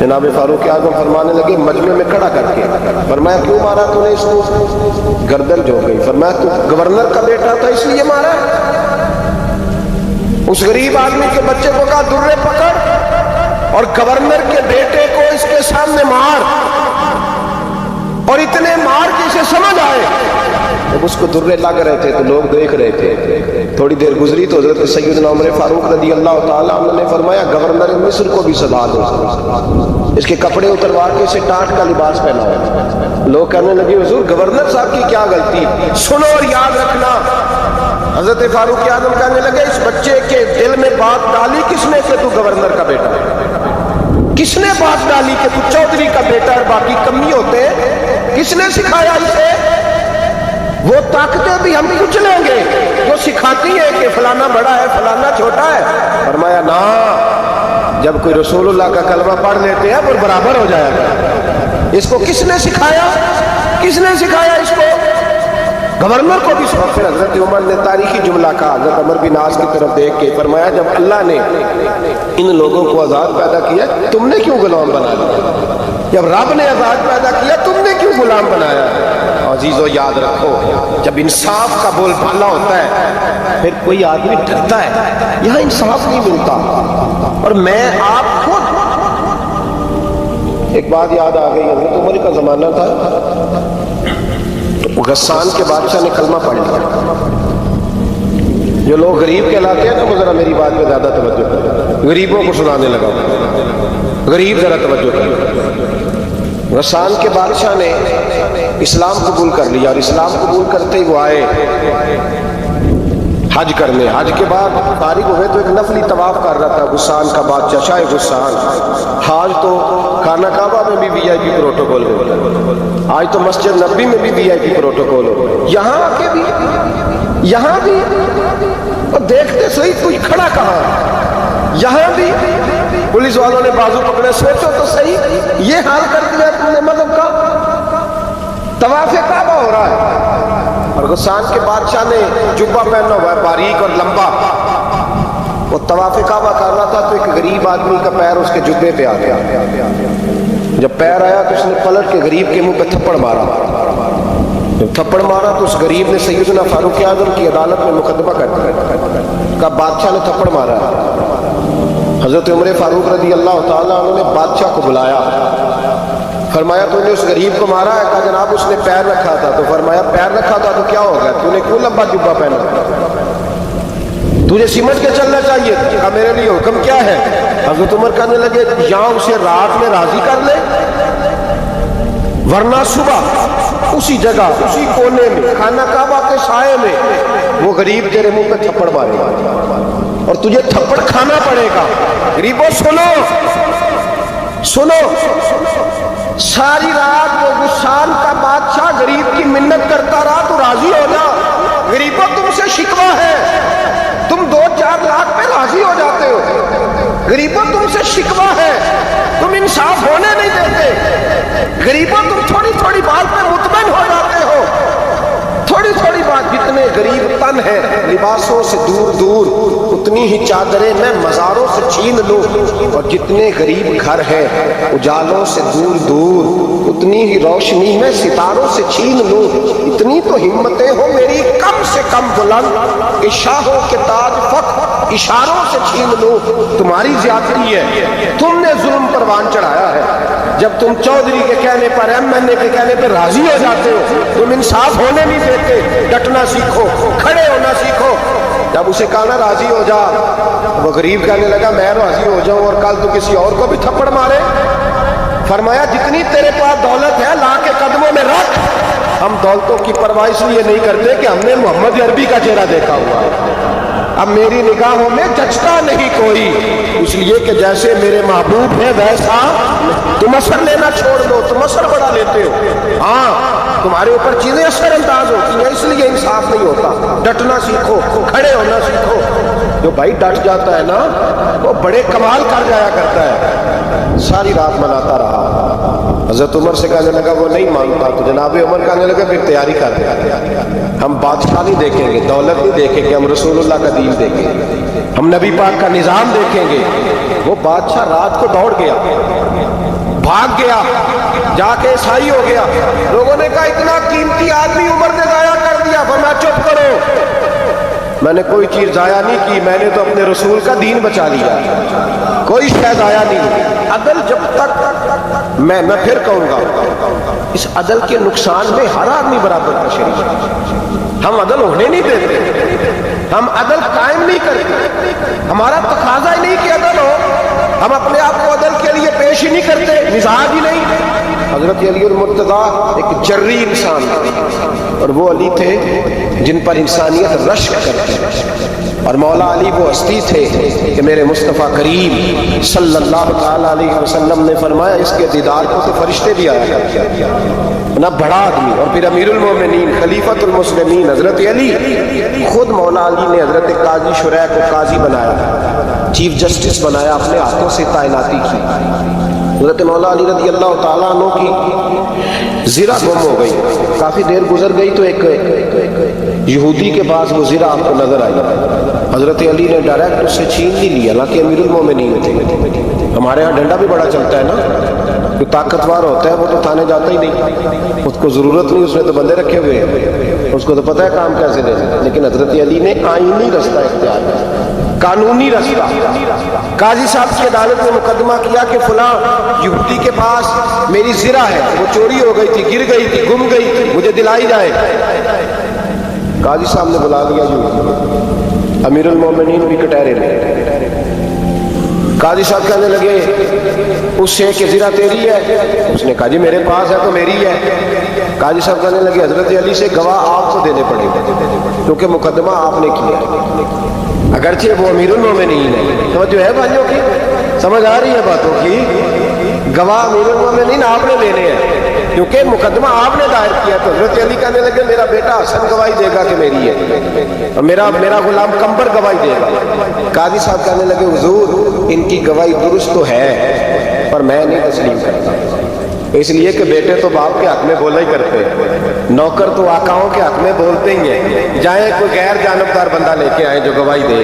جناب فاروق اعظم فرمانے لگے مجمع میں کھڑا کر کے, فرمایا کیوں مارا تو نے اس کو؟ گردن جھک گئی. فرمایا تو گورنر کا بیٹا تھا اس لیے مارا؟ اس غریب آدمی کے بچے کو کہا درے پکڑ اور گورنر کے بیٹے کو اس کے سامنے مار, اور اتنے مار کہ اسے سمجھ آئے. جب اس کو درے لگ رہے تھے تو لوگ دیکھ رہے تھے. تھوڑی دیر گزری تو حضرت سیدنا عمر فاروق رضی اللہ تعالیٰ عنہ نے فرمایا گورنر مصر کو بھی سزا دو, اس کے کپڑے اتروا کے اسے ٹاٹ کا لباس پہناؤ. لوگ کہنے لگے حضور گورنر صاحب کی کیا غلطی؟ سنو اور یاد رکھنا. حضرت فاروق اعظم کہنے لگے اس بچے کے دل میں بات ڈالی کس نے کہ تو گورنر کا بیٹا ہے؟ کس نے بات ڈالی کہ تو چودھری کا بیٹا اور باقی کمی ہوتے؟ کس نے سکھایا اسے؟ وہ طاقتیں بھی ہم کچھ لیں گے جو سکھاتی ہیں کہ فلانا بڑا ہے فلانا چھوٹا ہے. فرمایا نا, جب کوئی رسول اللہ کا کلمہ پڑھ لیتے ہیں پھر برابر ہو جائے گا. اس کو کس نے سکھایا؟ کس نے سکھایا اس کو؟ گورنر کو بھی سکھایا. پھر حضرت عمر نے تاریخی جملہ کہا حضرت عمر بن عاص کی طرف دیکھ کے, فرمایا جب اللہ نے ان لوگوں کو آزاد پیدا کیا تم نے کیوں غلام بنا لیا؟ جب رب نے آزاد پیدا کیا تم نے کیوں غلام بنایا؟ عزیزو یاد رکھو جب انصاف کا بول بالا ہوتا ہے پھر کوئی آدمی ڈرتا ہے. یہاں انصاف نہیں ملتا. اور میں آپ خود ایک بات یاد آ گئی. حضرت عمر کا زمانہ تھا, غسان کے بادشاہ نے کلمہ پڑھ لیا. جو لوگ غریب کہلاتے ہیں نا وہ ذرا میری بات پہ زیادہ توجہ کریں. غریبوں کو سنانے لگا, غریب ذرا توجہ کریں. غسان کے بادشاہ نے اسلام قبول کر لیا, اور اسلام قبول کرتے ہی وہ آئے حج کرنے. حج کے بعد فارغ ہوئے تو ایک نفلی طواف کر رہا تھا غسان کا بادشاہ شاہ غسان. حاج تو خانہ کعبہ میں بھی وی آئی پی پروٹوکول ہو, آج تو مسجد نبی میں بھی وی آئی پی پروٹوکول ہو, یہاں آ کے بھی اور دیکھتے صحیح کوئی کھڑا کہاں. یہاں بھی پولیس والوں نے بازو پکڑے. سوچو تو صحیح یہ حال کر دیا تم نے مذہب کا. طواف کعبہ ہو رہا ہے اور غسان کے بادشاہ نے جبہ پہنا ہوا ہے باریک اور لمبا. وہ طواف کعبہ کر رہا تھا تو ایک غریب آدمی کا پیر اس کے جبے پہ آ گیا. جب پیر آیا تو اس نے پلٹ کے غریب کے منہ پہ تھپڑ مارا. جب تھپڑ مارا تو اس غریب نے سیدنا فاروق اعظم کی عدالت میں مقدمہ کر دیا کہ بادشاہ نے تھپڑ مارا. حضرت عمر فاروق رضی اللہ تعالیٰ عنہ نے بادشاہ کو بلایا. فرمایا تو نے اس غریب کو مارا ہے؟ کہا جناب اس نے پیر رکھا تھا. تو فرمایا پیر رکھا تھا تو کیا ہو گیا, تو نے کیوں لمبا جبہ پہنا؟ تجھے سمجھ کے چلنا چاہیے. کہا میرے لیے حکم کیا ہے؟ حضرت عمر کہنے لگے یہاں اسے رات میں راضی کر لے, ورنہ صبح اسی جگہ اسی کونے میں خانہ کعبہ کے سائے میں وہ غریب تیرے منہ پہ تھپڑ مارے گا اور تجھے تھپڑ کھانا پڑے گا. غریبوں سنو سنو, ساری رات وہ غسان کا بادشاہ غریب کی منت کرتا رہا تو راضی ہو جا. غریبوں تم سے شکوہ ہے, تم 2-4 لاکھ پہ راضی ہو جاتے ہو. غریبوں تم سے شکوہ ہے, تم انصاف ہونے نہیں دیتے. غریبوں تم تھوڑی تھوڑی بات پہ مطمئن ہو جاتے ہو. تھوڑی تھوڑی بات, جتنے غریب تن ہے لباسوں سے دور دور اتنی ہی چادریں میں مزاروں سے چھین لوں, اور جتنے غریب گھر ہیں اجالوں سے دور دور اتنی ہی روشنی میں ستاروں سے چھین لوں. اتنی تو ہمتیں ہو میری کم سے کم بلند کہ شاہوں کے تاج فخر اشاروں سے چھین لوں. تمہاری زیادتی ہے, تم نے ظلم پروان چڑھایا ہے. جب تم چودھری کے کہنے پر ایم این اے کے کہنے پر راضی ہو جاتے ہو, تم انصاف ہونے نہیں دیتے. ڈٹنا سیکھو, کھڑے ہونا سیکھو. جب اسے کہا نا راضی ہو جا, وہ غریب کہنے لگا میں راضی ہو جاؤں اور کل تو کسی اور کو بھی تھپڑ مارے. فرمایا جتنی تیرے پاس دولت ہے لا کے قدموں میں رکھ. ہم دولتوں کی پرواہ اس لیے نہیں کرتے کہ ہم نے محمد عربی کا چہرہ دیکھا ہوا ہے. اب میری نگاہوں میں جچتا نہیں کوئی, اس لیے کہ جیسے میرے محبوب ہے ویسا. تم اثر لینا چھوڑ دو, تم اثر بڑا لیتے ہو. ہاں تمہارے اوپر چیزیں اثر انداز ہوتی ہیں, اس لیے انصاف نہیں ہوتا. ڈٹنا سیکھو, کھڑے ہونا سیکھو. جو بھائی ڈٹ جاتا ہے نا وہ بڑے کمال کر جایا کرتا ہے. ساری رات مناتا رہا, حضرت عمر سے کہنے لگا وہ نہیں مانتا، تو جناب عمر کہنے لگا پھر تیاری کر دیں، ہم بادشاہ نہیں دیکھیں گے، دولت نہیں دیکھیں گے، ہم رسول اللہ کا دین دیکھیں گے، ہم نبی پاک کا نظام دیکھیں گے۔ وہ بادشاہ رات کو دوڑ گیا، بھاگ گیا، جا کے عیسائی ہو گیا۔ لوگوں نے کہا اتنا قیمتی آدمی عمر نے ضائع کر دیا، فرمایا چپ کرو، میں نے کوئی چیز ضائع نہیں کی، میں نے تو اپنے رسول کا دین بچا لیا، کوئی شے ضائع نہیں۔ عدل جب تک میں پھر کہوں گا اس عدل کے نقصان میں ہر آدمی برابر کا شریک ہے۔ ہم عدل ہونے نہیں دیتے، ہم عدل قائم نہیں کرتے، ہمارا تقاضا ہی نہیں کہ عدل ہو، ہم اپنے آپ کو عدل کے لیے پیش ہی نہیں کرتے، مزاج ہی نہیں۔ حضرت علی المرتضیٰ ایک جری انسان تھے، اور وہ علی تھے جن پر انسانیت رشک کرتی، اور مولا علی وہ ہستی تھے کہ میرے مصطفیٰ کریم صلی اللہ تعالیٰ علیہ وسلم نے فرمایا اس کے دیدار کو تو فرشتے بھی آیا کرتے ہیں، نہ بڑا آدمی، اور پھر امیر المومنین خلیفۃ المسلمین حضرت علی، خود مولا علی نے حضرت قاضی شریح کو قاضی بنایا، چیف جسٹس بنایا، اپنے ہاتھوں سے تعیناتی کی۔ حضرت مولا علی رضی اللہ تعالیٰ عنہ کی زرہ گم ہو گئی، کافی دیر گزر گئی تو ایک یہودی کے پاس وہ زرہ آپ کو نظر آئی، حضرت علی نے ڈائریکٹ اس سے چھین نہیں لیا، حالانکہ امیر المومنین تھے۔ ہمارے ہاں ڈنڈا بھی بڑا چلتا ہے نا، جو طاقتور ہوتا ہے وہ تو تھانے جاتا ہی نہیں، اس کو ضرورت نہیں، اس نے تو بندے رکھے ہوئے ہیں، اس کو تو پتہ ہے کام کیسے لے، لیکن حضرت علی نے آئینی رستہ اختیار کیا، قانونی رستہ۔ قاضی صاحب کی عدالت میں مقدمہ کیا کہ فلاں یہودی کے پاس میری زرہ ہے، وہ چوری ہو گئی تھی، گر گئی تھی، گم گئی تھی، مجھے دلائی جائے۔ قاضی صاحب نے بلا لیا یہودی، امیر المومنین بھی کٹہرے میں۔ قاضی صاحب کہنے لگے اس سے کہ زرہ تیری ہے؟ اس نے کہا جی میرے پاس ہے تو میری ہے۔ قاضی صاحب کہنے لگے حضرت علی سے گواہ آپ کو دینے پڑے گا کیونکہ مقدمہ آپ نے کیا ہے، اگرچہ وہ امیر المومنین ہے۔ توجہ ہے بھائیوں کی، سمجھ آ رہی ہے باتوں کی؟ گواہ امیر المومنین آپ نے دینے ہیں کیونکہ مقدمہ آپ نے دائر کیا۔ تو حضرت علی کہنے لگے میرا بیٹا حسن گواہی دے گا کہ میری ہے، اور میرا غلام کمبر گواہی دے گا۔ قاضی صاحب کہنے لگے حضور ان کی گواہی درست تو ہے پر میں نہیں تسلیم کرتا، اس لیے کہ بیٹے تو باپ کے حق میں بولا ہی کرتے ہیں، نوکر تو آقاؤں کے حق میں بولتے ہی ہیں، جائیں کوئی غیر جانبدار بندہ لے کے آئے جو گواہی دے۔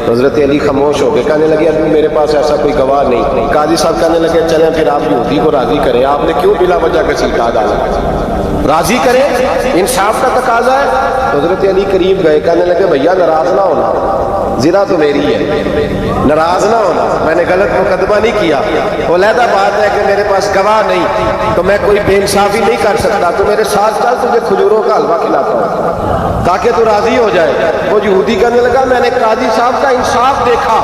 تو حضرت علی خاموش ہو گئے، کہنے لگے ابھی میرے پاس ایسا کوئی گواہ نہیں۔ قاضی صاحب کہنے لگے چلیں پھر آپ یہودی کو راضی کریں، آپ نے کیوں بلا وجہ گھسیٹا ڈالا، راضی کریں، انصاف کا تقاضا ہے۔ تو حضرت علی قریب گئے، کہنے لگے بھیا ناراض نہ ہونا، زرہ تو میری ہے، ناراض نہ ہونا، میں نے غلط مقدمہ نہیں کیا، علیحدہ بات ہے کہ میرے پاس گواہ نہیں تو میں کوئی بے انصافی نہیں کر سکتا، تو میرے ساتھ چل تجھے کھجوروں کا حلوہ کھلاتا ہوں تاکہ تو راضی ہو جائے۔ وہ یہودی کہنے لگا میں نے قاضی صاحب کا انصاف دیکھا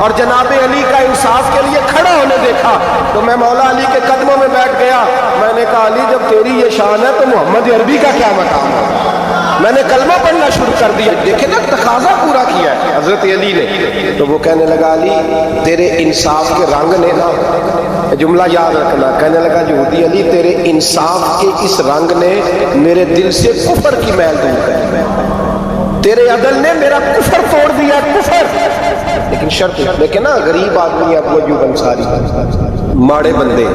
اور جناب علی کا انصاف کے لیے کھڑا ہونے دیکھا تو میں مولا علی کے قدموں میں بیٹھ گیا، میں نے کہا علی جب تیری یہ شان ہے تو محمد عربی کا کیا مقام ہے؟ میں نے کلمہ پڑھنا شروع کر دیا، دیکھیں نا تقاضا پورا کیا ہے حضرت علی نے۔ تو وہ کہنے لگا علی تیرے انصاف کے رنگ نے نا، جملہ یاد رکھنا، کہنے لگا یہودی علی تیرے انصاف کے اس رنگ نے میرے دل سے کفر کی میل دور کر، تیرے عدل نے میرا کفر توڑ دیا، کفر۔ لیکن شرط لیکن نا غریب آدمی ابو ایوب انصاری، ماڑے بندے،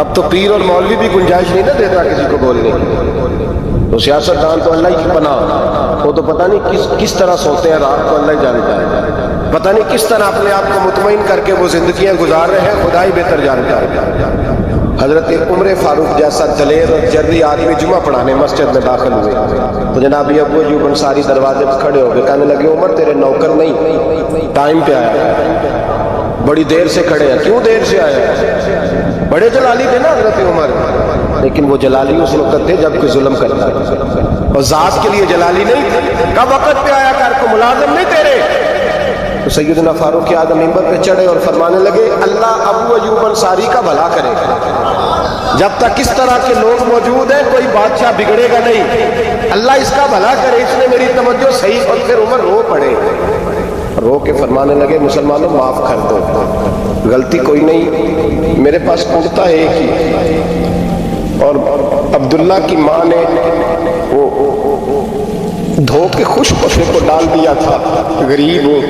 اب تو پیر اور مولوی بھی گنجائش نہیں نہ دیتا کسی کو بولنے کی، تو سیاستدان تو اللہ کی پناہ، وہ تو پتہ نہیں کس طرح سوتے ہیں رات کو، اللہ ہی جانتا ہے، پتہ نہیں کس طرح اپنے آپ کو مطمئن کر کے وہ زندگیاں گزار رہے ہیں، خدا ہی بہتر جانتا ہے۔ حضرت عمر فاروق جیسا دلیر اور جرری آدمی جمعہ پڑھانے مسجد میں داخل ہوئے تو جناب ابو ایوب انصاری دروازے پہ کھڑے ہو گئے، کہنے لگے عمر تیرے نوکر نہیں، ٹائم پہ آیا، بڑی دیر سے کھڑے ہیں، کیوں دیر سے آیا؟ بڑے جلالی تھے نا حضرت عمر، لیکن وہ جلالی اس وقت تھے جب کوئی ظلم کرتا ہے، اور ذات کے لیے جلالی نہیں تھے، کب وقت پہ آیا کر کو ملازم نہیں تیرے۔ تو سیدنا فاروق اعظم ممبر پہ چڑھے اور فرمانے لگے اللہ ابو ایوب انصاری کا بھلا کرے، جب تک اس طرح کے لوگ موجود ہیں کوئی بادشاہ بگڑے گا نہیں، اللہ اس کا بھلا کرے، اس نے میری توجہ صحیح۔ اور پھر عمر رو پڑے، رو کے فرمانے لگے مسلمانوں معاف کر دو، غلطی کوئی نہیں، میرے پاس کرتا ہے ایک ہی، اور عبداللہ کی ماں نے وہ دھو کے خوش پشے کو ڈال دیا تھا، غریب ہو،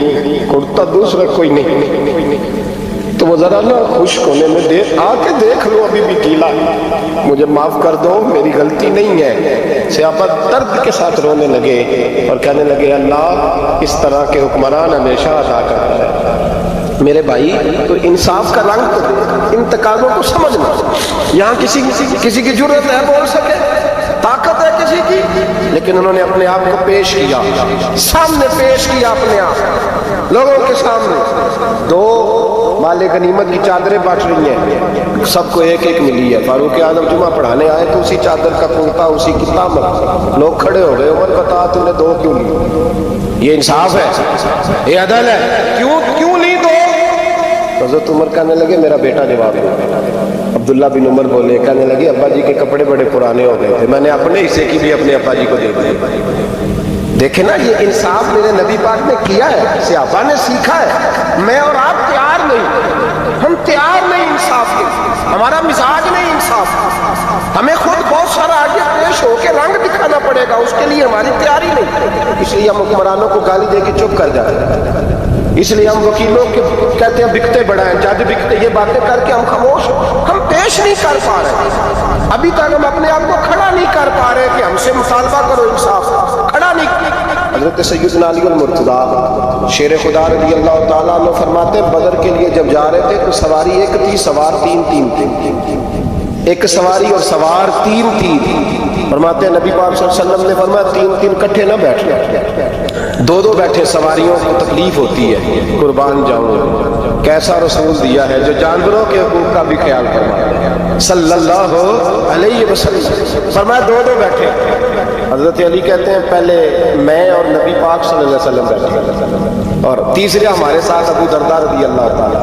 کرتا دوسرا کوئی نہیں۔ تو تو وہ ذرا نا خشک ہونے میں آ کے دیکھ لو ابھی بھی گیلا ہے، مجھے معاف کر دو میری غلطی نہیں ہے۔ صحابہ درد کے ساتھ رونے لگے اور کہنے لگے اللہ اس طرح کے حکمران ہمیشہ عطا کرتا ہے۔ میرے بھائی تو انصاف کا رنگ تو دیکھ، ان تقاضوں کو سمجھنا۔ یہاں کسی کی جرت ہے بول سکے، طاقت ہے کسی کی، لیکن انہوں نے اپنے آپ کو پیش کیا، سامنے پیش کیا اپنے آپ لوگوں کے سامنے۔ دو مال غنیمت کی چادریں بانٹ رہی ہیں، سب کو ایک ایک ملی ہے۔ فاروق اعظم جمعہ پڑھانے آئے تو اسی چادر کا کرتا، اسی کی تامت، لوگ کھڑے ہو گئے، عمر بتا تم نے دو کیوں لی؟ یہ انصاف ہے، یہ عدل ہے، کیوں لی دو؟ حضرت عمر کہنے لگے میرا بیٹا جواب دے۔ عبداللہ بن عمر بولے، کہنے لگے ابا جی کے کپڑے بڑے پرانے ہو گئے تھے، میں نے اپنے حصے کی بھی اپنے ابا جی کو دے دی۔ دیکھیں نا یہ انصاف میرے نبی پاک نے کیا ہے، صحابہ نے سیکھا ہے۔ میں اور آپ تیار نہیں، ہم تیار نہیں انصاف کے، ہمارا مزاج نہیں انصاف، ہمیں خود بہت سارا آگے پیش ہو کے رنگ دکھانا پڑے گا، اس کے لیے ہماری تیاری نہیں۔ اس لیے ہم حکمرانوں کو گالی دے کے چپ کر جاتے ہیں، اس لیے ہم وکیلوں کے کہتے ہیں بکتے بڑھائیں، جج بکتے، یہ باتیں کر کے ہم خاموش، ہم پیش نہیں کر پا رہے، ابھی تک ہم اپنے آپ کو کھڑا نہیں کر پا رہے کہ ہم سے مطالبہ کرو انصاف، کھڑا نہیں۔ حضرت سیدنا علی المرتضیٰ شیر خدا رضی اللہ تعالیٰ عنہ فرماتے ہیں بدر کے لیے جب جا رہے تھے تو سواری ایک تھی، سوار تین تھے، ایک سواری اور سوار تین تھی۔ فرماتے ہیں نبی پاک صلی اللہ علیہ وسلم نے فرمایا تین کٹھے نہ بیٹھنا، دو بیٹھے، سواریوں کو تکلیف ہوتی ہے، قربان جاؤں کیسا رسول دیا ہے جو جانوروں کے حقوق کا بھی خیال فرماتا صلی اللہ علیہ وسلم۔ فرمایا دو بیٹھے۔ حضرت علی کہتے ہیں پہلے میں اور نبی پاک صلی اللہ علیہ وسلم بیٹھے اور تیسرے ہمارے ساتھ ابو درداء رضی اللہ تعالیٰ۔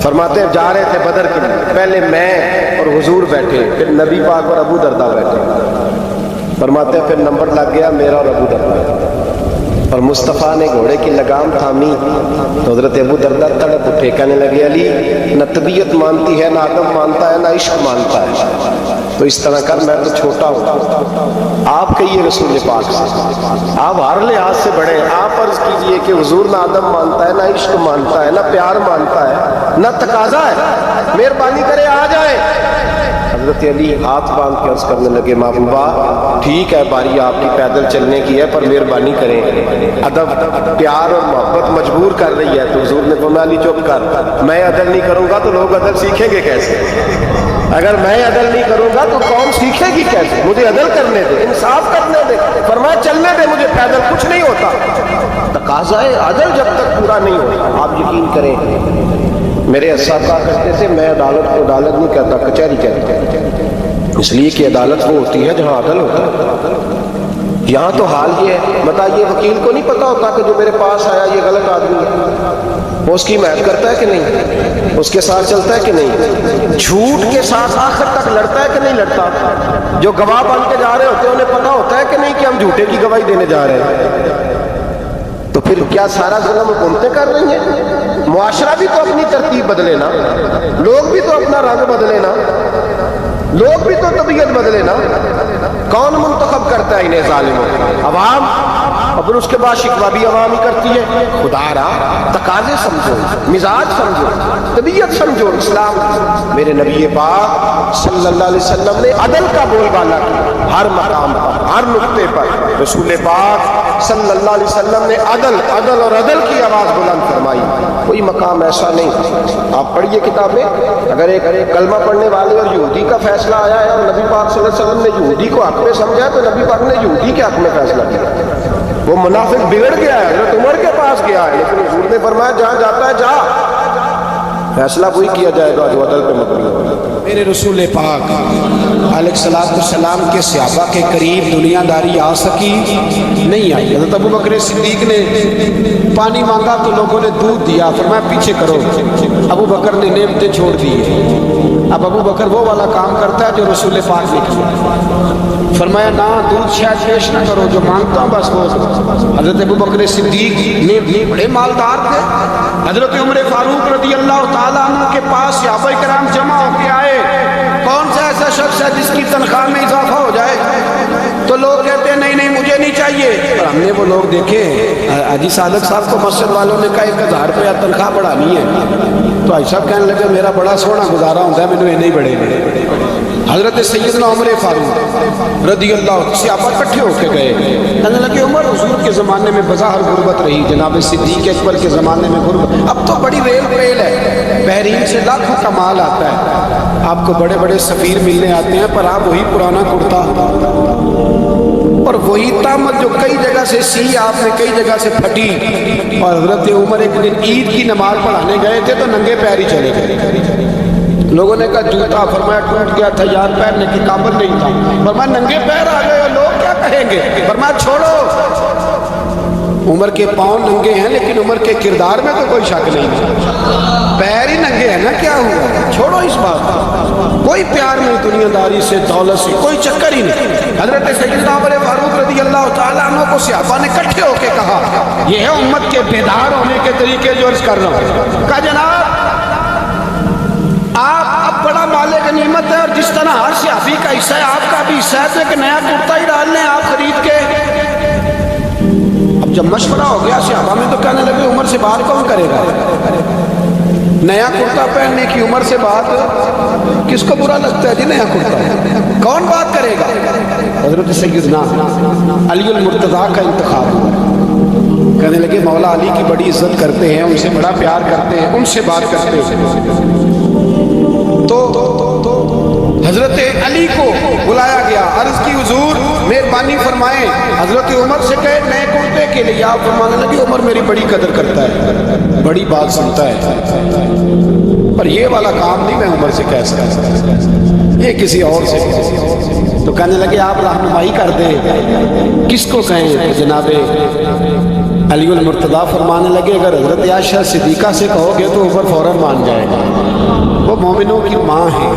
فرماتے ہیں جا رہے تھے بدر کے لیے، پہلے میں اور حضور بیٹھے، پھر نبی پاک اور ابو درداء بیٹھے۔ فرماتے ہیں پھر نمبر لگ گیا میرا اور ابو درداء، اور مصطفیٰ نے گھوڑے کی لگام تھامی تو حضرت ابو درداء تڑپ اٹھے، کہنے لگے علی نہ طبیعت مانتی ہے، نہ ادب مانتا ہے، نہ عشق مانتا ہے، تو اس طرح کر میں تو چھوٹا ہوں، آپ کہیے رسول پاک سے، آپ ہر لحاظ سے بڑے، آپ عرض کیجئے کہ حضور نہ ادب مانتا ہے، نہ عشق مانتا ہے، نہ پیار مانتا ہے، نہ تقاضا ہے، مہربانی کرے آ جائے۔ حضرت علی ہاتھ باندھ کے عرض کرنے لگے محبوبہ ٹھیک ہے باری آپ کی پیدل چلنے کی ہے پر مہربانی کریں، ادب پیار اور محبت مجبور کر رہی ہے۔ تو حضور نے فرمایا علی چپ کر، میں عدل نہیں کروں گا تو لوگ عدل سیکھیں گے کیسے؟ اگر میں عدل نہیں کروں گا تو قوم سیکھے گی کیسے؟ مجھے عدل کرنے دے، انصاف کرنے دے، فرمایا چلنے دے مجھے، پیدل کچھ نہیں ہوتا۔ تقاضا عدل جب تک پورا نہیں ہوتا، آپ یقین کریں میرے اساتذہ کہا کرتے تھے میں عدالت کو عدالت نہیں کہتا، کچہری کہتا ہوں، اس لیے کہ عدالت وہ ہوتی ہے جہاں عدل ہوتا ہے۔ یہاں تو حال یہ ہے، بتائیے وکیل کو نہیں پتا ہوتا کہ جو میرے پاس آیا یہ غلط آدمی ہے، وہ اس کی حمایت کرتا ہے کہ نہیں، اس کے ساتھ چلتا ہے کہ نہیں، جھوٹ کے ساتھ آخر تک لڑتا ہے کہ نہیں لڑتا؟ جو گواہ بن کے جا رہے ہوتے ہیں انہیں پتا ہوتا ہے کہ نہیں کہ ہم جھوٹے کی گواہی دینے جا رہے ہیں؟ تو پھر کیا سارا ظلم حکومتیں کر رہی ہیں؟ معاشرہ بھی تو اپنی ترتیب بدلے نا، لوگ بھی تو اپنا رنگ بدلے نا، لوگ بھی تو طبیعت بدلے نا۔ کون منتخب کرتا ہے انہیں ظالموں؟ عوام، اور پھر اس کے بعد شکوہ بھی عوام ہی کرتی ہے۔ خدا را تقاضے سمجھو، مزاج سمجھو، طبیعت سمجھو۔ اسلام میرے نبی پاک صلی اللہ علیہ وسلم نے عدل کا بول بالا کیا، ہر مقام پر، ہر نقطے پر رسول پاک صلی اللہ علیہ وسلم نے عدل اور عدل کی آواز بلند فرمائی۔ کوئی مقام ایسا نہیں، آپ پڑھیے کتابیں، اگر ایک کلمہ پڑھنے والے اور یہودی کا فیصلہ آیا ہے اور نبی پاک صلی اللہ علیہ وسلم نے یہودی کو حق میں سمجھا ہے تو نبی پاک نے یہودی کے حق میں فیصلہ کیا۔ وہ منافق بگڑ گیا ہے، حضرت عمر کے پاس گیا ہے، لیکن حضور نے فرمایا جہاں جاتا ہے جا، فیصلہ وہی کیا جائے گا جو عدل پہ مبنی ہو۔ میرے رسول پاک علیہ الصلوۃ والسلام کے صحابہ کے قریب دنیا داری آ سکی نہیں آئی۔ حضرت ابو بکر صدیق نے پانی مانگا تو لوگوں نے دودھ دیا، فرمایا پیچھے کرو، ابو بکر نے نعمتیں چھوڑ دی۔ اب ابو بکر وہ والا کام کرتا ہے جو رسول پاک نے کیا، فرمایا نہ دودھ شاید پیش نہ کرو، جو مانگتا ہوں بس وہ۔ حضرت ابو بکر صدیق نے بڑے مالدار تھے، حضرت عمر فاروق رضی اللہ تعالیٰ عنہ کے پاس صحابہ کرام جمع ہو کے آئے، کون سا ایسا شخص ہے جس کی تنخواہ میں اضافہ ہو جائے؟ تو لوگ کہتے ہیں نہیں نہیں مجھے نہیں چاہیے. اور ہم نے وہ لوگ دیکھے حاجی صادق صاحب کو مسجد والوں نے کہا 1000 روپیہ تنخواہ بڑھانی ہے, تو حاجی صاحب کہنے لگے میرا بڑا سونا گزارا ہوتا ہے, مجھے نہیں بڑھے. حضرت سیدنا عمر فاروق رضی اللہ صحابہ اکٹھے ہو کے گئے, کہنے لگے عمر حضور کے زمانے میں بظاہر غربت رہی, جناب صدیق اکبر کے زمانے میں غربت, اب تو بڑی ریل پیل ہے, بحرین سے لاکھوں کا مال آتا ہے, آپ کو بڑے بڑے سفیر ملنے آتے ہیں, پر آپ وہی پرانا کرتا اور وہی تامت جو کئی جگہ سے سی آپ نے کئی جگہ سے پھٹی. اور حضرت عمر ایک دن عید کی نماز پڑھانے گئے تھے تو ننگے پیر ہی چلے گئے. لوگوں نے کہا جوتا, فرمایا ٹوٹ گیا تھا یار, پہننے کی قابل نہیں تھا. فرمایا ننگے پیر آ گئے اور لوگ کیا کہیں گے؟ فرمایا چھوڑو, عمر کے پاؤں ننگے ہیں لیکن عمر کے کردار میں تو کوئی شک نہیں ہے, پیر ہی ننگے ہیں نا, کیا ہوا, چھوڑو اس بات کو, کوئی پیار نہیں دنیا داری سے, دولت سے, کوئی چکر ہی نہیں. حضرت سیدنا عمر فاروق رضی اللہ تعالیٰ عنہ کو صحابہ نے اکٹھے ہو کے کہا, یہ ہے امت کے بیدار ہونے کے طریقے جو عرض کر رہا ہوں. کہا جناب آپ اب بڑا مال غنیمت ہے, اور جس طرح ہر صحابی کا حصہ ہے آپ کا بھی حصہ ہے, تو ایک نیا کرتا ہی ڈال لیں آپ خرید کے. اب جب مشورہ ہو گیا صحابہ میں, تو کہنے لگے عمر سے بات کون کرے گا, نیا کرتا پہننے کی عمر سے بات کس کو برا لگتا ہے جی, نیا کرتا کون بات کرے گا. حضرت سیدنا علی المرتضیٰ کا انتخاب ہوا, کہنے لگے مولا علی کی بڑی عزت کرتے ہیں, ان سے بڑا پیار کرتے ہیں, ان سے بات کرتے ہیں. تو حضرت علی کو بلایا گیا, عرض کی حضور مہربانی فرمائیں. حضرت عمر سے کہے نئے کرتے کے لیے, آپ فرمانے لگے عمر میری بڑی قدر کرتا ہے, بڑی بات سنتا ہے, پر یہ والا کام نہیں میں عمر سے کہہ سکتا, یہ کسی اور سے. تو کہنے لگے آپ رہنمائی کر دیں, کس کو کہیں؟ جناب علی المرتضیٰ فرمانے لگے اگر حضرت عائشہ صدیقہ سے کہو گے تو عمر فوراً مان جائے گا, وہ مومنوں کی ماں ہے.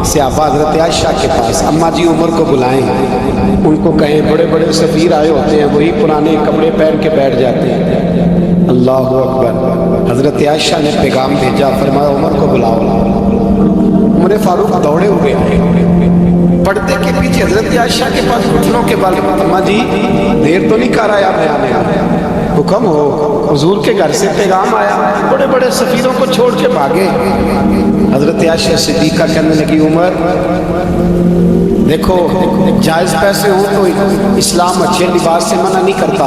صحابہ حضرت عائشہ کے پاس, اماں جی عمر کو بلائیں, ان کو کہیں بڑے بڑے سفیر آئے ہوتے ہیں, وہی پرانے کپڑے پہن کے بیٹھ جاتے ہیں. اللہ اکبر. حضرت عائشہ نے پیغام بھیجا, فرمایا عمر کو بلاؤ. عمر فاروق دوڑے ہوئے آئے, پردے کے پیچھے حضرت عائشہ کے پاس گھٹنوں کے بال, اماں جی دیر تو نہیں کر آیا, میں آنے حکم ہو, حضور کے گھر سے پیغام آیا, بڑے بڑے سفیروں کو چھوڑ کے بھاگے. حضرت عائشہ صدیقہ کہنے لگی عمر دیکھو جائز پیسے ہوں تو اسلام اچھے لباس سے منع نہیں کرتا,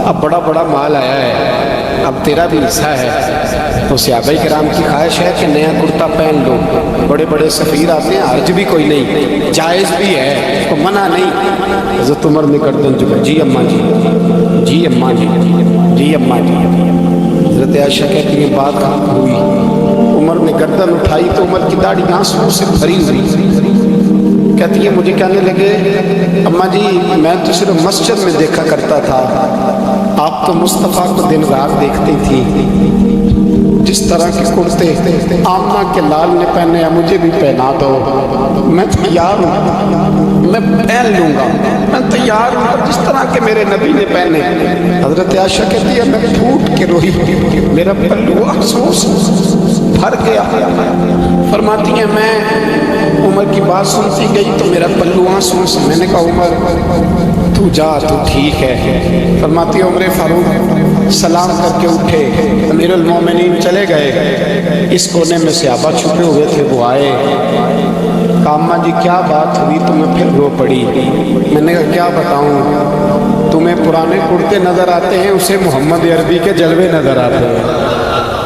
اب بڑا بڑا مال آیا ہے, اب تیرا بھی حصہ ہے, تو صحابہ کرام کی خواہش ہے کہ نیا کرتا پہن لو, بڑے بڑے سفیر آتے ہیں, حرج بھی کوئی نہیں, جائز بھی ہے, تو منع نہیں. حضرت عمر نے گردن جھکائی, جی اماں جی, جی اماں جی, جی اماں جی. حضرت عائشہ کہتی ہیں بات ہوئی, عمر نے گردن اٹھائی تو عمر کی داڑھی آنسو سے بھری ہوئی. کہتی ہے مجھے کہنے لگے اماں جی میں تو صرف مسجد میں دیکھا کرتا تھا, آپ تو مصطفیٰ کو دن رات دیکھتی تھی, جس طرح کے کرتے آمنہ کے لال نے پہنے ہیں مجھے بھی پہنا دو, میں تیار ہوں, میں پہن لوں گا, میں تیار ہوں جس طرح کے میرے نبی نے پہنے. حضرت عائشہ کہتی ہے میں پھوٹ کے روئی, میرا پلو افسوس بھر گیا. فرماتی ہیں میں عمر کی بات سنتی گئی تو میرا پلو آنسو سے, میں نے کہا عمر تو جا, تو ٹھیک ہے. فرماتی عمر فاروق سلام کر کے اٹھے, امیر المومنین چلے گئے. اس کونے میں صحابہ چھپے ہوئے تھے, وہ آئے, کہا اماں جی کیا بات ہوئی؟ تو میں پھر رو پڑی. میں نے کہا کیا بتاؤں, تمہیں پرانے کرتے نظر آتے ہیں, اسے محمد عربی کے جلوے نظر آتے ہیں,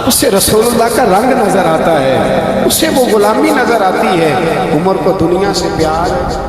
اسے رسول اللہ کا رنگ نظر آتا ہے, اسے وہ غلامی نظر آتی ہے. عمر کو دنیا سے پیار